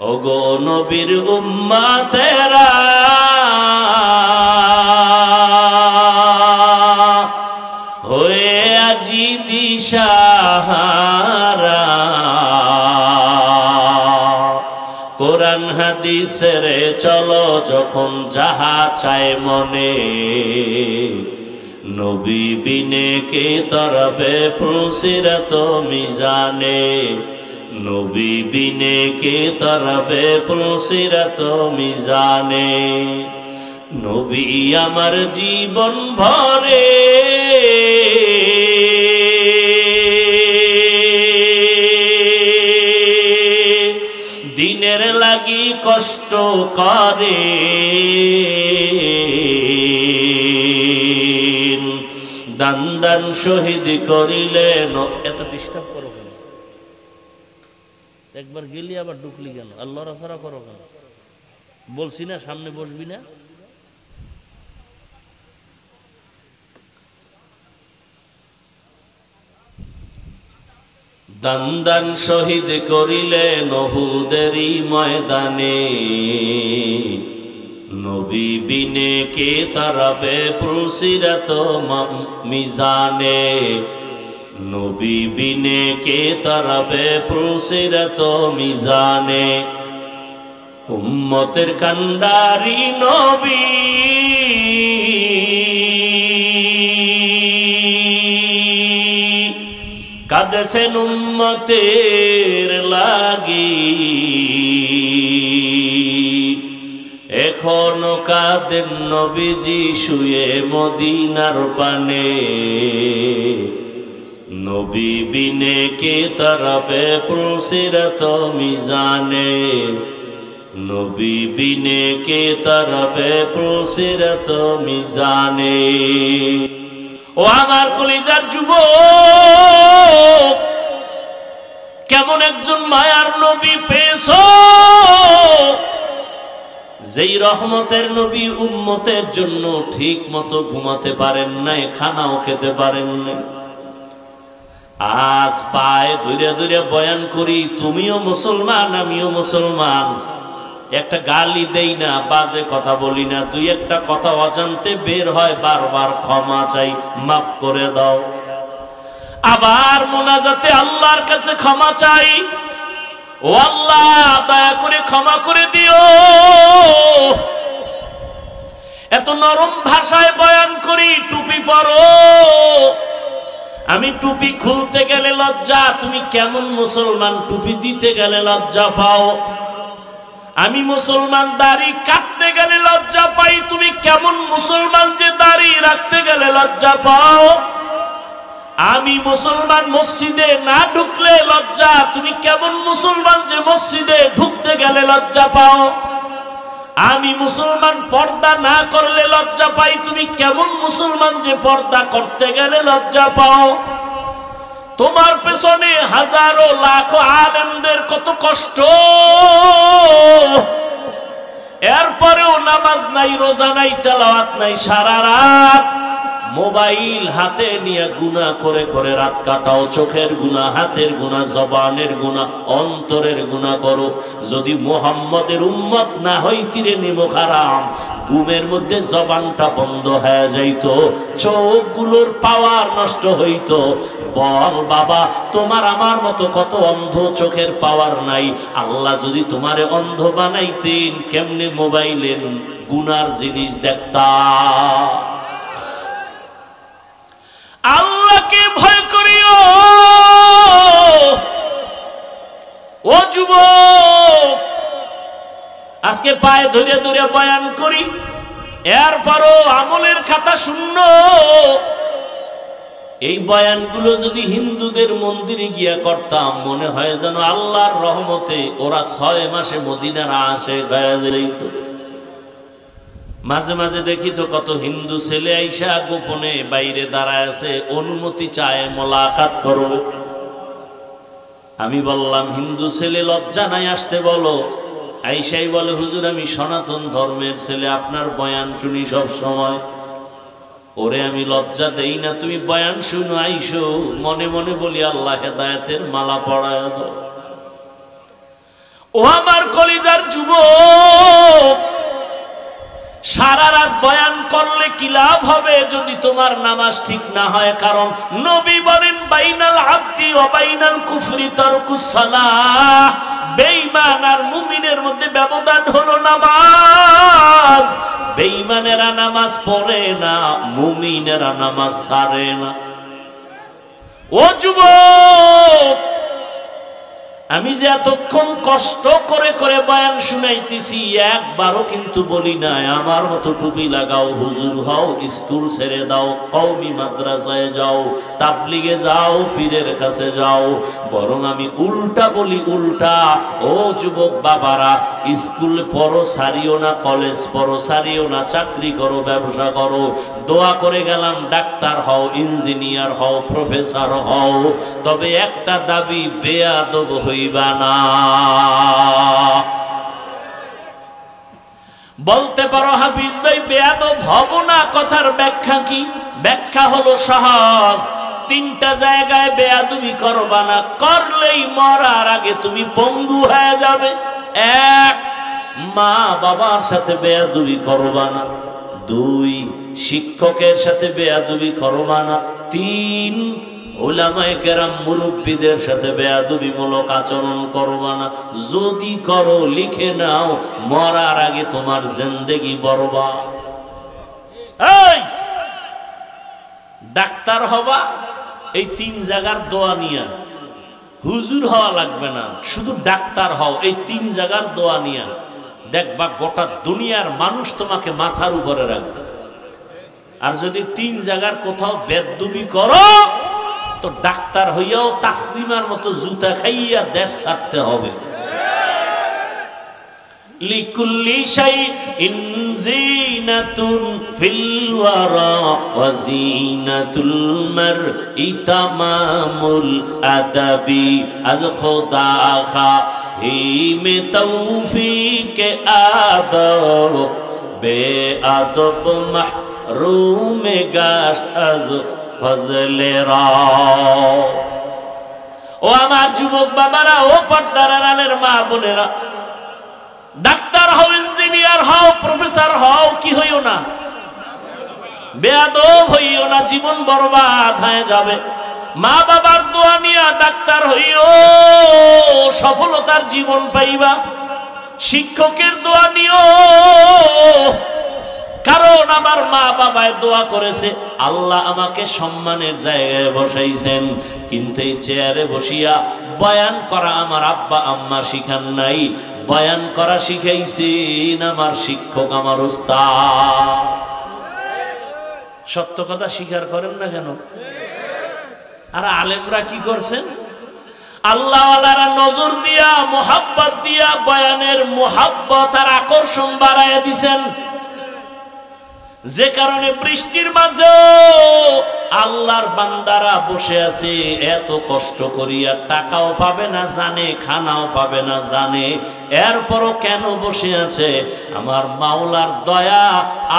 S1: ওগো নবীর উম্মতেরা হয়ে আজি দিশাহারা, কোরআন হাদিসের চলো যখন যাহা চায় মনে, নবী বিনে কে তরবে পুলসিরাত মিজানে, নবী বিনে কে তরবে পুলসিরাত মিজানে। নবী আমার জীবন ভরে দিনের লাগি কষ্ট করে, দান দান শহীদ করিলেন। এত ডিস্টার্ব করো কেন? একবার গেলি আবার ঢুকলি কেন? আল্লাহ রাসূল করো কেন? বলছি না সামনে বসবি না? দান দান শহীদ করিলেন উহুদেরই ময়দানে, নবী বিনে কে তারাবে পুলসিরাত মিজানে, নবী বিনে কে তারাবে পুলসিরাত মিজানে। উম্মতের কান্ডারি নবী কাঁদেছেন উম্মতের লাগি, এখনো কাঁদেন নবীজি শুয়ে মদিনার পানে, নবী বিনে কে তারাবে পুলসিরাত মিজানে, নবী বিনে কে তারাবে পুলসিরাত মিজানে। ও আমার কলিজার যুবক, কেমন একজন মায়ার নবী পেয়েছো, যেই রহমতের নবী উম্মতের জন্য ঠিক মতো ঘুমাতে পারেন নাই, খানাও খেতে পারেন নাই। আজ পায়ে ধরে ধরে বয়ান করি, তুমিও মুসলমান আমিও মুসলমান, একটা গালি দেই না, বাজে কথা বলি না, দুই একটা কথা অজান্তে বের হয়, বারবার ক্ষমা চাই, মাফ করে দাও। আবার মোনাজাতে আল্লাহর কাছে ক্ষমা চাই, ও আল্লাহ দয়া করে ক্ষমা করে দিও। এত নরম ভাষায় বয়ান করি, টুপি পরো, আমি টুপি খুলতে গেলে লজ্জা, তুমি কেমন মুসলমান টুপি দিতে গেলে লজ্জা পাও? আমি মুসলমান দাড়ি কাটতে গেলে লজ্জা পাই, তুমি কেমন মুসলমান যে দাড়ি রাখতে গেলে লজ্জা পাও? আমি মুসলমান মসজিদে না ঢুকলে লজ্জা, তুমি কেমন মুসলমান যে মসজিদে ঢুকতে গেলে লজ্জা পাও? আমি মুসলমান পর্দা না করলে লজ্জা পাই, তুমি কেমন মুসলমান যে পর্দা করতে গেলে লজ্জা পাও? তোমার পেছনে হাজারো লাখো আলেমদের কত কষ্ট, এরপরেও নামাজ নাই, রোজা নাই, তেলাওয়াত নাই, সারা রাত মোবাইল হাতে নিয়ে গুনাহ করে করে রাত কাটাও। চোখের গুনাহ, হাতের গুনাহ, জবানের গুনাহ, অন্তরের গুনাহ করো। যদি মুহাম্মদের উম্মত না হইতিরে নিমক হারাম, ঘুমের মধ্যে জবানটা বন্ধ হয়ে যাইত, চোখগুলোর পাওয়ার নষ্ট হইত। বল বাবা, তোমার আমার মতো কত অন্ধ, চোখের পাওয়ার নাই। আল্লাহ যদি তোমারে অন্ধ বানাইতেন, কেমনে মোবাইলের গুনার জিনিস দেখতা? আল্লাহকে ভয় করিও ও যুবক। আজকে পায়ে ধরে ধরে বয়ান করি, এরপরও আমলের খাতা শূন্য। এই বয়ানগুলো যদি হিন্দুদের মন্দিরে গিয়া করতাম, মনে হয় যেন আল্লাহর রহমতে ওরা 6 মাসে মদিনার আসে গায়া যাইত। মাঝে মাঝে দেখি তো কত হিন্দু ছেলে আইসা গোপনে বাইরে দাঁড়ায় আছে, অনুমতি চায় মোলাকাত করো। আমি বললাম, হিন্দু ছেলে লজ্জা নাই আসতে বলো। আইসাই বলে, হুজুর আমি সনাতন ধর্মের ছেলে, আপনার বয়ান শুনি সব সময়। ওরে আমি লজ্জা দেই না, তুমি বয়ান শুনো, আইসো। মনে মনে বলি, আল্লাহ হেদায়েতের মালা পড়ায় দাও। ও আমার কলিজার যুবক, সারা রাত বয়ান করলে কি লাভ হবে যদি তোমার নামাজ ঠিক না হয়? কারণ নবী বলেন বাইনাল আবদি ওয়া বাইনাল কুফরি তারকুস সালাহ। বেঈমান আর মুমিনের মধ্যে ব্যবধান হলো নামাজ। বেঈমানেরা নামাজ পড়ে না, মুমিনেরা নামাজ ছাড়ে না। ও যুবক, আমি যে এতক্ষণ কষ্ট করে করে বয়ান শুনাইতেছি, একবারও কিন্তু বলি নাই আমার মতো টুপি লাগাও, হুজুর হও, স্কুল ছেড়ে দাও, কওমি মাদ্রাসায় যাও, তাবলিগে যাও, পীরের কাছে যাও। বরং আমি উল্টা বলি, উল্টা। ও যুবক বাবারা, স্কুল পড়ো সারিও না, কলেজ পড়ো সারিও না, চাকরি করো, ব্যবসা করো, দোয়া করে গেলাম ডাক্তার হও, ইঞ্জিনিয়ার হও, প্রফেসর হও, তবে একটা দাবি, বেয়াদব হইবা না। বলতে পারো হাফিজ ভাই বেয়াদব হব না, কথার ব্যাখ্যা কি? ব্যাখ্যা হলো সহজ। তিনটা জায়গায় বেয়াদবি করবা না, করলেই মরার আগে তুমি পঙ্গু হয়ে যাবে। এক, মা বাবার সাথে বেয়াদবি করবা না। দুই, শিক্ষকের সাথে বেয়াদবি করবা না। তিন, উলামায়ে কেরাম মুরব্বীদের সাথে বেয়াদবিমূলক আচরণ করবা না। যদি করো লিখে নাও, মরার আগে তোমার জিন্দেগি বরবাদ। এই ডাক্তার হবা, এই তিন জায়গার দোয়া নিয়া। হুজুর হওয়া লাগবে না, শুধু ডাক্তার হও, এই তিন জায়গার দোয়া নিয়া। দেখবা গোটা দুনিয়ার মানুষ তোমাকে মাথার উপরে রাখবে। আর যদি তিন জায়গার কোথাও বেয়াদবি করো, তো ডাক্তার হইয়াও তাসলিমার মতো জুতা খাইয়া দেশ ছাড়তে হবে। লিকুল্লি শাইইন জিনাতুন ফিল ওয়ারা ওয়া জিনাতুল মারই তামামুল আদাবি। আজ খোদা খাহিমে তৌফিকে আদব, বেআদব মাহরুমে গাশ আজ ফজলেরা। ও আমার যুবক বাবারা, ও পর্দার আড়ালের মা বোনেরা, ডাক্তার হও, ইঞ্জিনিয়ার হও, প্রফেসর হও, কি হইও না, বেয়াদব হইও না, জীবন বরবাদ হয়ে যাবে। মা বাবার দোয়া নিয়া ডাক্তার হইও, সফলতার জীবন পাইবা। শিক্ষকের দোয়া নিও, কারণ আমার মা বাবায় দোয়া করেছে, আল্লাহ আমাকে সম্মানের জায়গায় বসাইছেন, কিন্তু এই চেয়ারে বসিয়া বয়ান করা আমার আব্বা আম্মা শিখান নাই। বয়ান করা শিখাইছেন আমার শিক্ষক, আমার ওস্তাদ। সত্য কথা স্বীকার করেন না কেন? আর আলেমরা কি করছেন? আল্লাহওয়ালারা নজর দিয়া, মোহাব্বত দিয়া বয়ানের মোহাব্বত আর আকর্ষণ বাড়াইয়া দিছেন, যে কারণে বৃষ্টির মাঝেও আল্লাহর বান্দারা বসে আছে এত কষ্ট করিয়া, টাকাও পাবে না জানে, খানাও পাবে না জানে, এরপরও কেন বসে আছে? আমার মাওলার দয়া,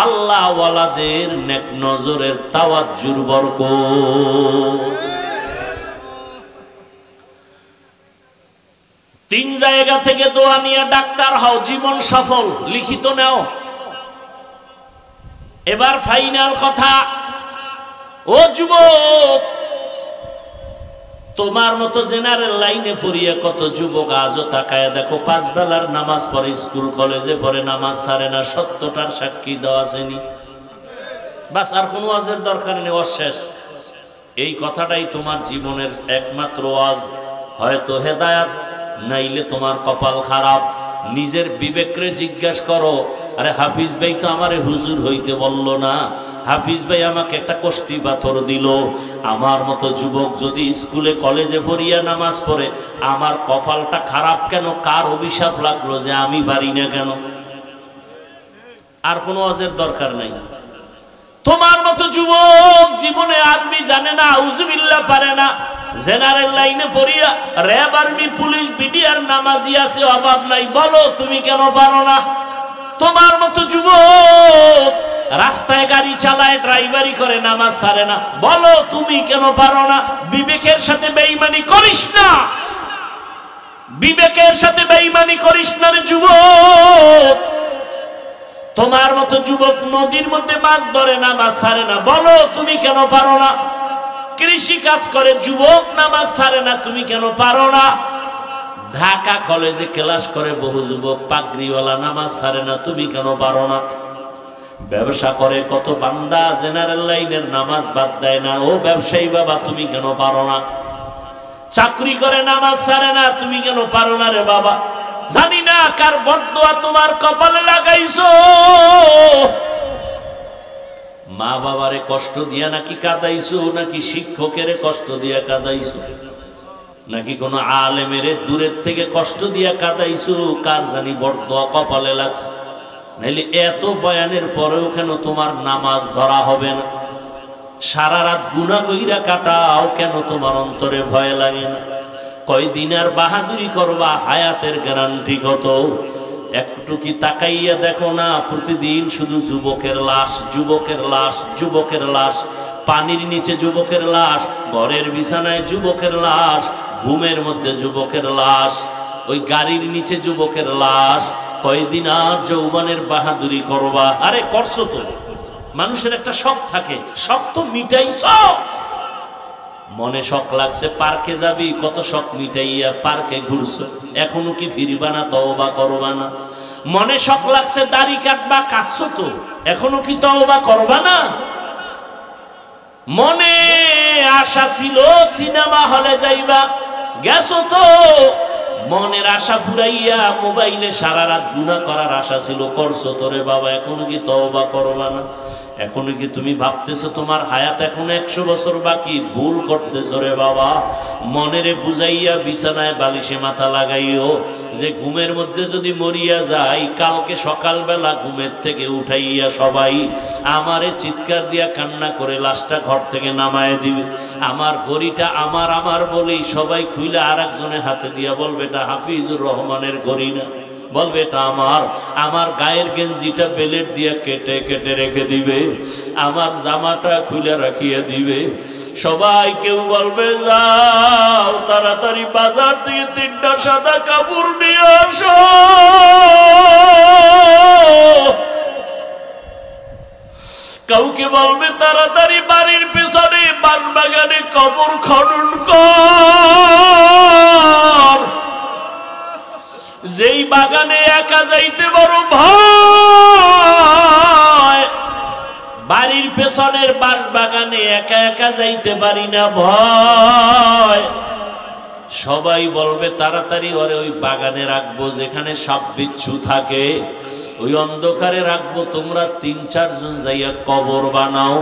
S1: আল্লাহ ওয়ালাদের নেক নজরের তাওয়াজ্জুর বরকত। তিন জায়গা থেকে দোয়া নিয়ে ডাক্তার হও, জীবন সফল, লিখিত নাও। এবার ফাইনাল কথা, ও যুবক, তোমার মতো জেনারেল লাইনে পড়িয়া কত যুবক আজও তাকায় দেখো, পাঁচ বেলার নামাজ পড়ে, স্কুল কলেজে পড়ে, নামাজ ছাড়ে না। সত্যটার সাক্ষী দেওয়া আসেনি, বাস আর কোনো ওয়াজের দরকার নেই, অশেষ। এই কথাটাই তোমার জীবনের একমাত্র ওয়াজ। হয়তো হেদায়াত, নাইলে তোমার কপাল খারাপ। নিজের বিবেকরে জিজ্ঞাসা করো, আরে হাফিজ ভাই তো আমারে হুজুর হইতে বলল না, হাফিজ ভাই আমাকে একটা কষ্টি পাথর দিল। আমার মতো যুবক যদি স্কুলে কলেজে পড়িয়া নামাজ পড়ে, আমার কপালটা খারাপ কেন? কার অভিশাপ লাগলো যে আমি পারি না কেন? আর কোনো ওয়াজের দরকার নাই। তোমার মতো যুবক জীবনে আরবি জানে না, আউযুবিল্লাহ পারে না, জেনারেল লাইনে পড়িয়া র্যাব, আর্মি, পুলিশ, বিডিআর নামাজি আছে, অভাব নাই, বলো তুমি কেন পারো না? তোমার মতো যুবক রাস্তায় গাড়ি চালায়, ড্রাইভারি করে, নামাজ ছাড়ে না, বলো তুমি কেন পারো না? বিবেকের সাথে বেঈমানি করিস না, বিবেকের সাথে বেঈমানি করিস না রে যুবক। তোমার মতো যুবক নদীর মধ্যে মাছ ধরে না, মাছ ছাড়ে না, বলো তুমি কেন পারো না? কৃষি কাজ করে যুবক, নামাজ ছাড়ে না, তুমি কেন পারো না? ঢাকা কলেজে ক্লাস করে বহু যুবক পাগড়িওয়ালা, নামাজ ছাড়ে না, তুমি কেন পারো না? ব্যবসা করে কত বান্দা জেনারেল লাইনের, নামাজ বাদ দেয় না, ও ব্যবসায়ী বাবা তুমি কেন পারো না? চাকরি করে নামাজ ছাড়ে না, তুমি কেন পারো না রে বাবা? জানি না কার বদদুয়া তোমার কপালে লাগাইছো। মা বাবারে কষ্ট দিয়া নাকি কাঁদাইছো, নাকি শিক্ষকের কষ্ট দিয়া কাঁদাইছো, নাকি কোনো আলেমের দূরের থেকে কষ্ট দিয়া কাঁদাইছো? কার জানি বদদুয়া কপালে লাগছে। নাইলে এত বয়ানের পরেও কেন তোমার নামাজ ধরা হবে না? সারা রাত গুনাহ কইরা কাটাও, কেন তোমার অন্তরে ভয় লাগে না? কয়দিন আর বাহাদুরি করবা? হায়াতের গ্যারান্টি কত? একটু কি তাকাইয়া দেখো না? প্রতিদিন শুধু যুবকের লাশ, যুবকের লাশ, যুবকের লাশ। পানির নিচে যুবকের লাশ, ঘরের বিছানায় যুবকের লাশ, ঘুমের মধ্যে যুবকের লাশ, ওই গাড়ির নিচে যুবকের লাশ। কয়দিন আর যৌবনের বাহাদুরি করবা? আরে করছো তো। মানুষের একটা শখ থাকে, শখ তো মিটাইছ। মনে শখ লাগছে পার্কে যাবি, কত শখ মিটাইয়া পার্কে ঘুরছো, এখনো কি ফিরবা না? তওবা করবা না? মনে শখ লাগছে দাড়ি কাটবা, কাটছো তো, এখনো কি তওবা করবা না? মনে আশা ছিল সিনেমা হলে যাইবা, গেছো তো। মনের আশা পুরাইয়া মোবাইলে সারা রাত গুনাহ করার আশা ছিল, করছো তো রে বাবা, এখনো কি তওবা করবা না? এখনো কি তুমি ভাবতেছো তোমার হায়াত এখনো 100 বছর বাকি? ভুল করতেছো রে বাবা। মনেরে বুঝাইয়া বিছানায় বালিশে মাথা লাগাইও যে ঘুমের মধ্যে যদি মরিয়া যাই, কালকে সকালবেলা ঘুমের থেকে উঠাইয়া সবাই আমারে চিৎকার দিয়া কান্না করে লাশটা ঘর থেকে নামায় দিবে। আমার ঘড়িটা আমার আমার বলেই সবাই খুইলে আর একজনের হাতে দিয়া বলবে এটা হাফিজুর রহমানের ঘড়ি না, বলবে এটা আমার। আমার গায়ের গেঞ্জিটা বেলেট দিয়া কেটে কেটে রেখে দিবে, আমার জামাটা খুলে রাখিয়ে দিবে। সবাই কেউ বলবে যাও তাড়াতাড়ি বাজার থেকে 3টা সাদা কাপড় নিয়ে আসো। কাউকে বলবে তাড়াতাড়ি বাড়ির পেছনে বাঁশবাগানে কবর খনন কর। যেই বাগানে একা যাইতে বড় ভয়, বাড়ির পেছনের বাঁশবাগানে একা একা যাইতে পারি না, ভয়। সবাই বলবে তাড়াতাড়ি ওরে ওই বাগানে রাখবো যেখানে সাপ বিচ্ছু থাকে, ওই অন্ধকারে রাখবো, তোমরা 3-4 জন যাইয়া কবর বানাও।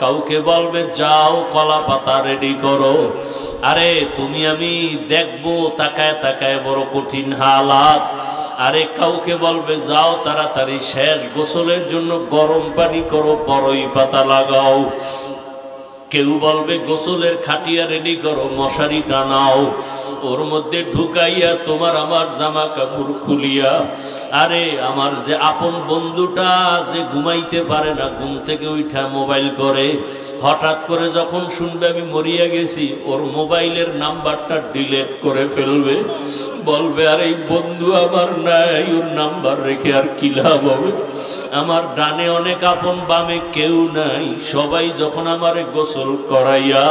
S1: কাউকে বলবে যাও কলা পাতা রেডি করো। আরে তুমি আমি দেখবো তাকায় তাকায় বড় কঠিন হালাত। আরে কাউকে বলবে যাও তাড়াতাড়ি শেষ গোসলের জন্য গরম পানি করো, বড়ই পাতা লাগাও। কেউ বলবে গোসলের খাটিয়া রেডি করো, মশারি টানাও, ওর মধ্যে ঢুকাইয়া তোমার আমার জামা কাপড় খুলিয়া। আরে আমার যে আপন বন্ধুটা যে ঘুমাইতে পারে না, ঘুম থেকে উঠা মোবাইল করে, হঠাৎ করে যখন শুনবে আমি মরিয়া গেছি, ওর মোবাইলের নাম্বারটা ডিলিট করে ফেলবে। বলবে আর এই বন্ধু আমার নাই, ওর নাম্বার রেখে আর কি লাভ হবে? আমার ডানে অনেক আপন, বামে কেউ নাই। সবাই যখন আমারে গোসল করাইয়া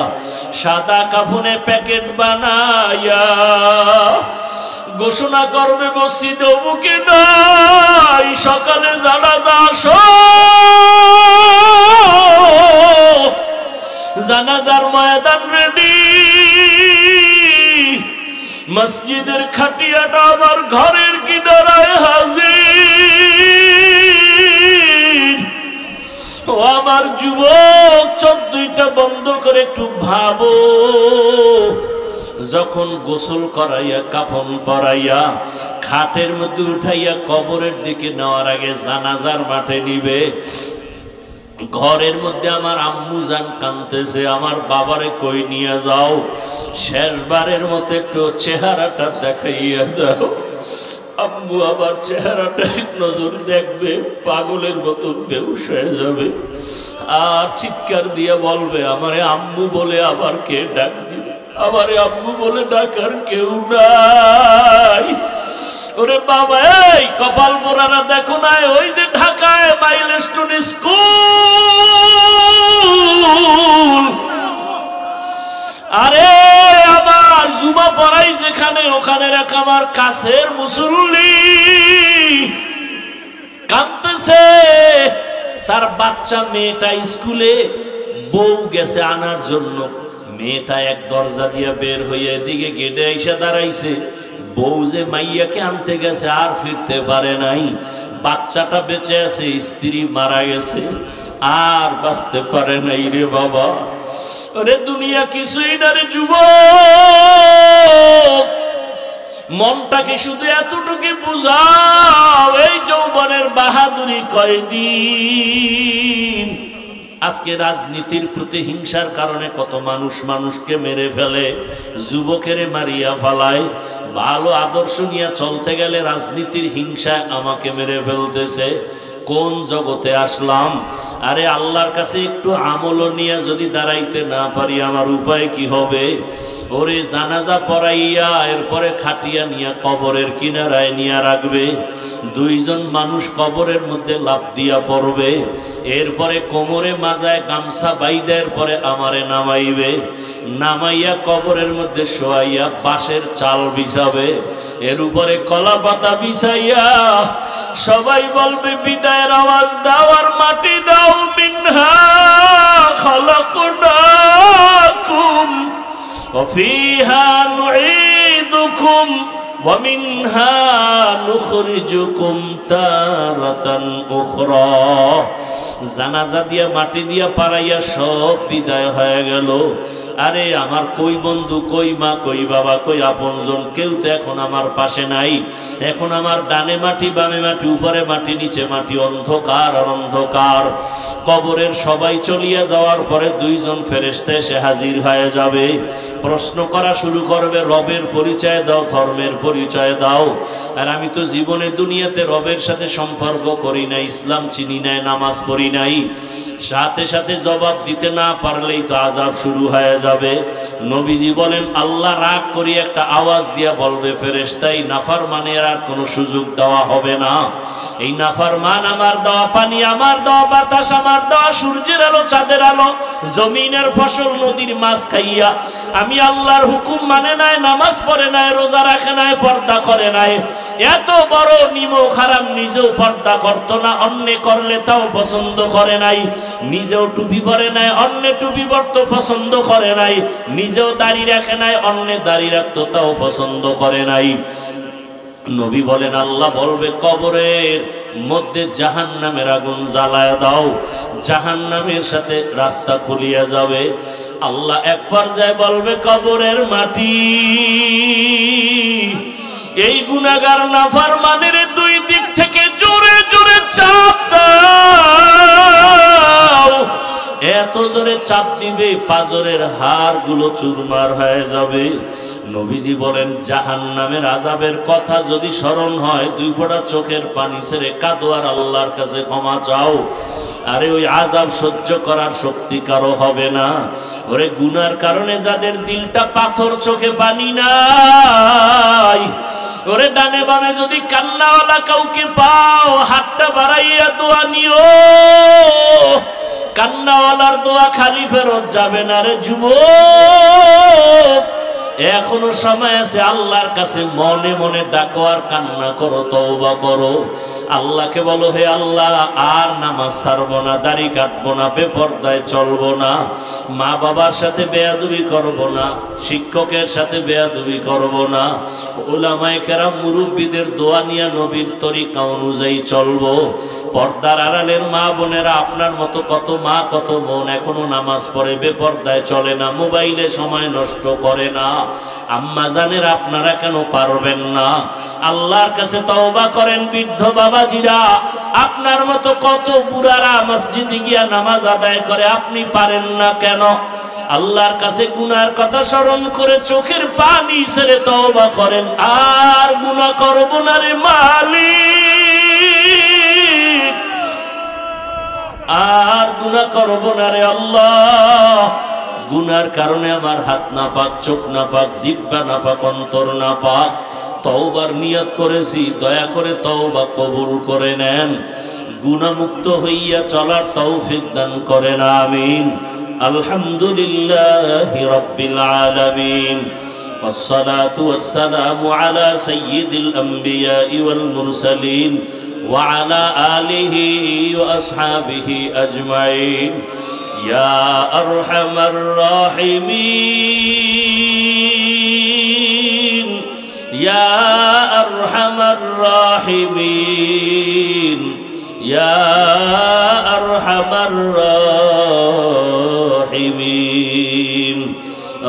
S1: সাদা কাফনে প্যাকেট বানাইয়া ঘোষণা করবে মসজিদে অমুকে নাই, সকালে জানাজা আসো। জানাজার ময়দান রেডি, মসজিদের খাটিয়াটা আমার ঘরের কিনারায় হাজির। ও আমার যুবক, চোখ দুইটা বন্ধ করে একটু ভাবো, যখন গোসল করাইয়া কাফন পরাইয়া খাটের মধ্যে উঠাইয়া কবরের দিকে নেওয়ার আগে জানাজার মাঠে নিবে, ঘরের মধ্যে আমার আম্মু জান কাঁদতেছে, আমার বাবারে কই নিয়ে যাও, শেষবারের মতো একটু চেহারাটা দেখাইয়া দাও। আম্মু আবার চেহারাটা এক নজর দেখবে, পাগলের মতো বেহুশ হয়ে যাবে, আর চিৎকার দিয়ে বলবে আমারে আম্মু বলে আবার কে ডাক দিবে। আমার আব্বু বলে ডাকার কেউ নাই। ওরে বাবা, এই কপাল পোড়ারা দেখো না, ওই যে ঢাকায় মাইলস্টোন স্কুল, আরে আমার জুমা পড়াই যেখানে, ওখানে এক আমার কাছের মুসল্লি কাঁদতেছে। তার বাচ্চা মেয়েটা স্কুলে, বউ গেছে আনার জন্য। মেয়েটা এক দরজা দিয়ে বের হইয়া এদিকে গেটে এসে দাঁড়াইছে। বউ যে মাইয়াকে আনতে গেছে আর ফিরতে পারে নাই। বাচ্চাটা বেঁচে আছে, স্ত্রী মারা গেছে, আর বাঁচতে পারে নাই রে বাবা। ওরে দুনিয়া কিছুই না রে যুবক, মনটাকে শুধু এতটুকু বুঝাও, এই যৌবনের বাহাদুরি কয়দিন। আজকে রাজনীতির প্রতি হিংসার কারণে কত মানুষ মানুষকে মেরে ফেলে, যুবকেরে মারিয়া ফেলায়। ভালো আদর্শ নিয়ে চলতে গেলে রাজনীতির হিংসায় আমাকে মেরে ফেলতেছে। কোন জগতে আসলাম? আরে আল্লাহর কাছে একটু আমল নিয়ে যদি দাঁড়াইতে না পারি আমার উপায় কি হবে? ওরে জানাজা পড়াইয়া এরপরে খাটিয়া নিয়ে কবরের কিনারায় নিয়ে রাখবে। দুইজন মানুষ কবরের মধ্যে লাফ দিয়া পড়বে, এরপরে কোমরে মাজায় গামছা বাইদের পরে আমারে নামাইবে, নামাইয়া কবরের মধ্যে শোয়াইয়া বাঁশের চাল বিছাবে, এর উপরে কলা পাতা বিছাইয়া সবাই বলবে বিদায়ের আওয়াজ দাও আর মাটি দাও। মিনহা খালাকনাকুম ওয়া ফিহা নুঈদুকুম ওয়া মিনহা নুখরিজুকুম তারাতান উখরা। জানাজা দিয়া মাটি দিয়া পাড়াইয়া সব বিদায় হয়ে গেল। আরে আমার কই বন্ধু, কই মা, কই বাবা, কই আপনজন, কেউ তো এখন আমার পাশে নাই। এখন আমার ডানে মাটি, বামে মাটি, উপরে মাটি, নিচে মাটি, অন্ধকার আর অন্ধকার। কবরের সবাই চলিয়া যাওয়ার পরে দুইজন ফেরেশতা এসে হাজির হয়ে যাবে, প্রশ্ন করা শুরু করবে, রবের পরিচয় দাও, ধর্মের পরিচয় দাও। আর আমি তো জীবনে দুনিয়াতে রবের সাথে সম্পর্ক করি নাই, ইসলাম চিনি নাই, নামাজ পড়ি নাই। সাথে সাথে জবাব দিতে না পারলেই তো আযাব শুরু হয়ে যাবে। নবীজি বলেন আল্লাহ রাগ করি একটা আওয়াজ দিয়া বলবে, ফেরেশতাই নাফরমানের আর কোনো সুযোগ দেওয়া হবে না। এই নাফরমান আমার দেওয়া পানি, আমার দেওয়া বাতাস, আমার দেওয়া সূর্যের আলো, চাঁদের আলো, জমিনের ফসল, নদীর মাছ খাইয়া আমি আল্লাহর হুকুম মানে নাই, নামাজ পড়ে নাই, রোজা রাখে নাই, পর্দা করে নাই। এত বড় নিমক হারাম নিজেও পর্দা করতো না, অন্য করলে তাও পছন্দ করে নাই। নিজেও টুপি পরে নাই, অন্য টুপি পরতে পছন্দ করে নাই। নিজেও দাড়ি রাখে নাই, অন্য দাড়ি রাখতো তাও পছন্দ করে নাই। নবী বলেন আল্লাহ বলবে কবরের মধ্যে জাহান্নামের আগুন জ্বালায় দাও, জাহান্নামের সাথে রাস্তা খুলিয়া যাবে। আল্লাহ এক পর্যায়ে বলবে কবরের মাটি, এই গুনাহগার নাফরমানের দুই দিক থেকে জোরে জোরে চাপ দাও। এত জোরে চাপ দিবে পাজরের হাড়গুলো চুরমার হয়ে যাবে। নবীজি বলেন জাহান্নামের আযাবের কথা যদি স্মরণ হয়, দুই ফোঁটা চোখের পানি ছেড়ে কাঁদো আর আল্লাহর কাছে ক্ষমা চাও। আরে ওই আযাব সহ্য করার শক্তি কারো হবে না। ওরে গুনার কারণে যাদের দিলটা পাথর, চোখে পানি নাই, ওরে ডানে বামে যদি কান্নাওয়ালা কাউকে পাও, হাতটা বাড়াইয়া দোয়া নিও। কান্নাওয়ালার দোয়া খালি ফেরত যাবে না রে যুবক। এখনো সময় আছে, আল্লাহর কাছে মনে মনে ডাকো আর কান্না করো, তওবা করো। আল্লাহকে বলো হে আল্লাহ আর নামাজ ছাড়বো না, দাড়ি কাটবো না, বেপরদায় চলবো না, মা বাবার সাথে বেয়াদবি করবো না, শিক্ষকের সাথে বেয়াদবি করবো না, উলামায়ে কেরাম মুরব্বীদের দোয়া নিয়ে নবীর তরিকা অনুযায়ী চলবো। পর্দার আড়ালের মা বোনেরা, আপনার মতো কত মা কত বোন এখনো নামাজ পড়ে, বেপরদায় চলে না, মোবাইলে সময় নষ্ট করে না। আম্মা জানের আপনারা কেন পারবেন না? আল্লাহর কাছে তওবা করেন। বৃদ্ধ বাবাজিরা, আপনার মতো কত বুড়ারা মসজিদে গিয়া নামাজ আদায় করে, আপনি পারেন না কেন? আল্লাহর কাছে গুনার কথা স্মরণ করে চোখের পানি ছেড়ে তওবা করেন, আর গুনাহ করব না রে মালিক, আর গুনাহ করব না রে আল্লাহ। গুনার কারণে আমার হাত নাপাক, চোখ নাপাক, জিহ্বা নাপাক, অন্তর নাপাক। তওবার নিয়ত করেছি, দয়া করে তওবা কবুল করে নেন। গুনাহমুক্ত হইয়া চলার তৌফিক দান করেন, আমিন। আলহামদুলিল্লাহি রাব্বিল আলামিন। والصلاة والسلام على سيد الأنبياء والمرسلين وعلى آله وأصحابه أجمعين يا أرحم الراحمين يا أرحم الراحمين يا أرحم الراحمين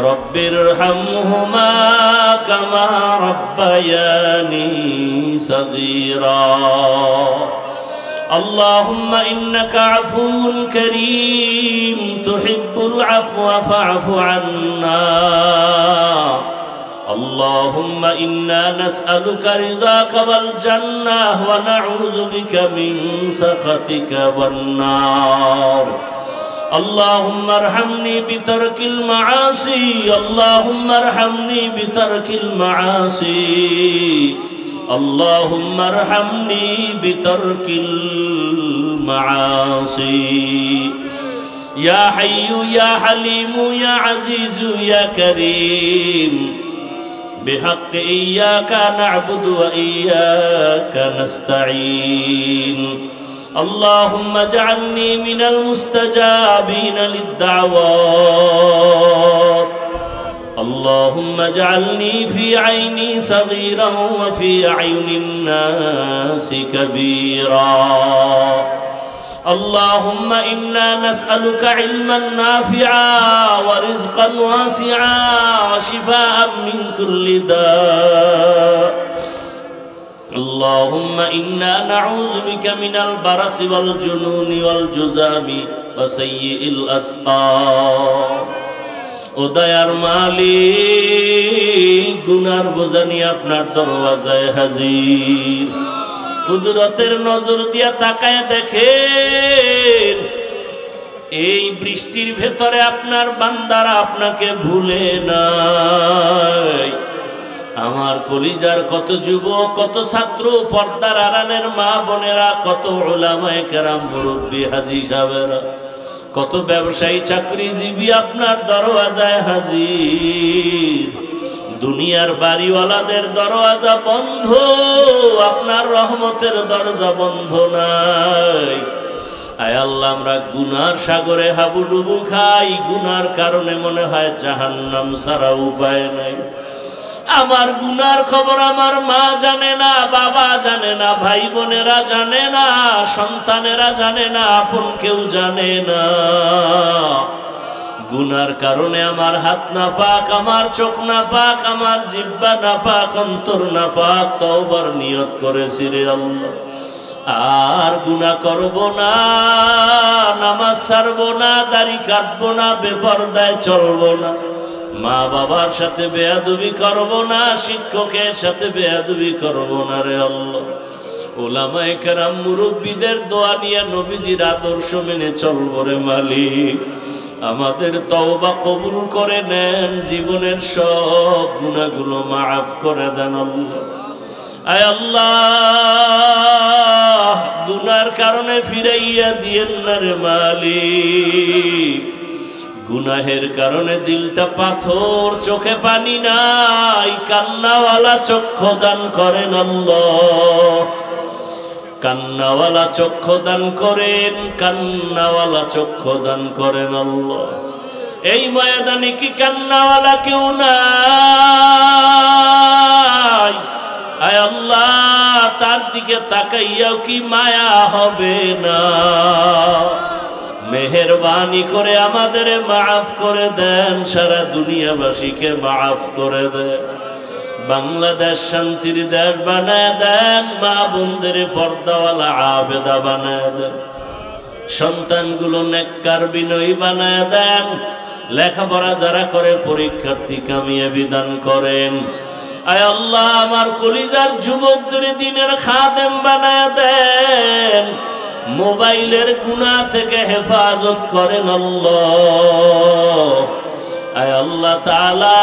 S1: رب ارحمهما كما ربياني صغيرا اللهم إنك عفو كريم تحب العفو فاعف عنا اللهم إنا نسألك رضاك والجنة ونعوذ بك من سخطك والنار اللهم ارحمني بترك المعاصي اللهم ارحمني بترك المعاصي اللهم ارحمني بترك المعاصي يا حي يا حليم يا عزيز يا كريم بحق إياك نعبد وإياك نستعين اللهم اجعلني من المستجابين للدعوات اللهم اجعلني في عيني صغيرا وفي أعين الناس كبيرا اللهم إنا نسألك علما نافعا ورزقا واسعا وشفاء من كل داء اللهم إنا نعوذ بك من البرص والجنون والجذام وسيء الأسقام ও দয়ার মালিক গুনার বোঝা নিয়ে আপনার দরওয়াজায় হাজির কুদরতের নজর দিয়া তাকায় দেখেন এই বৃষ্টির ভেতরে আপনার বান্দারা আপনাকে ভুলে নাই আমার কলিজার কত যুবক কত ছাত্র পর্দার আড়ালের মা বোনেরা কত উলামায়ে কেরাম মুরব্বি হাজী সাহেবেরা কত ব্যবসায়ী চাকরিজীবী আপনার দরওয়াজায় হাজির দুনিয়ার বাড়িওয়ালাদের দরওয়াজা বন্ধ আপনার রহমতের দরজা বন্ধ নাই আয় আল্লাহ আমরা গুনার সাগরে হাবুডুবু খাই গুনার কারণে মনে হয় জাহান্নাম ছাড়া উপায় নাই আমার গুনার খবর আমার মা জানে না বাবা জানে না ভাই বোনেরা জানে না সন্তানেরা জানে না আপন কেউ জানে না গুনার কারণে আমার হাত না পাক আমার চোখ না পাক আমার জিহ্বা না পাক অন্তর না পাক তওবার নিয়ত করেছি রে আল্লাহ আর গুনাহ করব না নামাজ ছাড়ব না দাড়ি কাটব না বেপরদায় চলব না মা বাবার সাথে বেয়াদবি করব না শিক্ষকের সাথে বেয়াদবি করব না রে আল্লাহ উলামায়ে কেরাম মুরব্বিদের দোয়া নিয়ে নবীজির আদর্শ মেনে চলব রে মালিক আমাদের তওবা কবুল করে নেন জীবনের সব গুনাহগুলো মাফ করে দেন আল্লাহ আয় আল্লাহ গুনার কারণে ফিরাইয়া দিয়েন না রে মালিক গুনাহের কারণে দিলটা পাথর চোখে পানি নাই কান্নাওয়ালা চক্ষু দান করেন আল্লাহ কান্নাওয়ালা চক্ষু দান করেন কান্নাওয়ালা চক্ষু দান করেন আল্লাহ এই ময়দানে কি কান্নাওয়ালা কেউ নাই আয় আল্লাহ তার দিকে তাকাইয়াও কি মায়া হবে না মেহেরবানি করে আমাদের মাফ করে দেন সারা দুনিয়াবাসীকে মাফ করে দেন বাংলাদেশ শান্তির দেশ বানায় দেন মা বোনদের পর্দাওয়ালা আবেদা বানায় দেন সন্তানগুলো নেককার বিনয়ী বানায় দেন লেখাপড়া যারা করে পরীক্ষার্থী কামিয়াবি দান করেন আয় আল্লাহ আমার কলিজার যুবকদের দিনের খাদেম বানায় দেন মোবাইলের গুনাহ থেকে হেফাজত করেন আল্লাহ আয় আল্লাহ তাআলা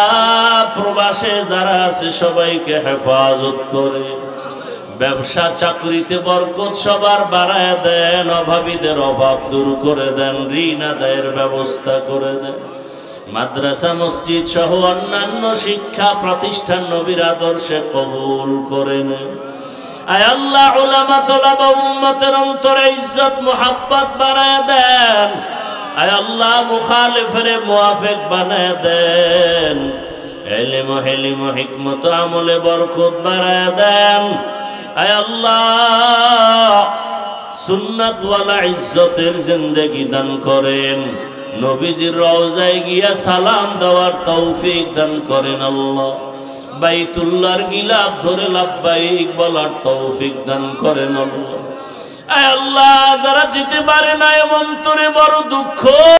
S1: প্রবাসে যারা আছে সবাইকে হেফাজত করে, ব্যবসা চাকরিতে বরকত সবার বাড়ায় দেন, অভাবীদের অভাব দূর করে দেন, ঋণ আদায়ের ব্যবস্থা করে দেন। মাদ্রাসা মসজিদ সহ অন্যান্য শিক্ষা প্রতিষ্ঠান নবীর আদর্শে কবুল করে নেন। আয় আল্লাহ উলামা তোলাবা উম্মতের অন্তরে ইজ্জত মুহাব্বত বাড়ায় দেন। আয় আল্লাহ মুখালিফের মুওয়াফিক বানায় দেন। ইলম হিলম হিকমত আমলে বরকত বাড়ায় দেন। আয় আল্লাহ সুন্নাত ওয়ালা ইজ্জতের জিন্দেগি দান করেন। নবীজির রওজায় গিয়া সালাম দেওয়ার তৌফিক দান করেন আল্লাহ। বাইতুল্লাহর গিলাফ ধরে লাব্বাইক বলার তৌফিক দান করেন আল্লাহ। আয় আল্লাহ যারা যেতে পারে না এমন তোরে বড় দুঃখ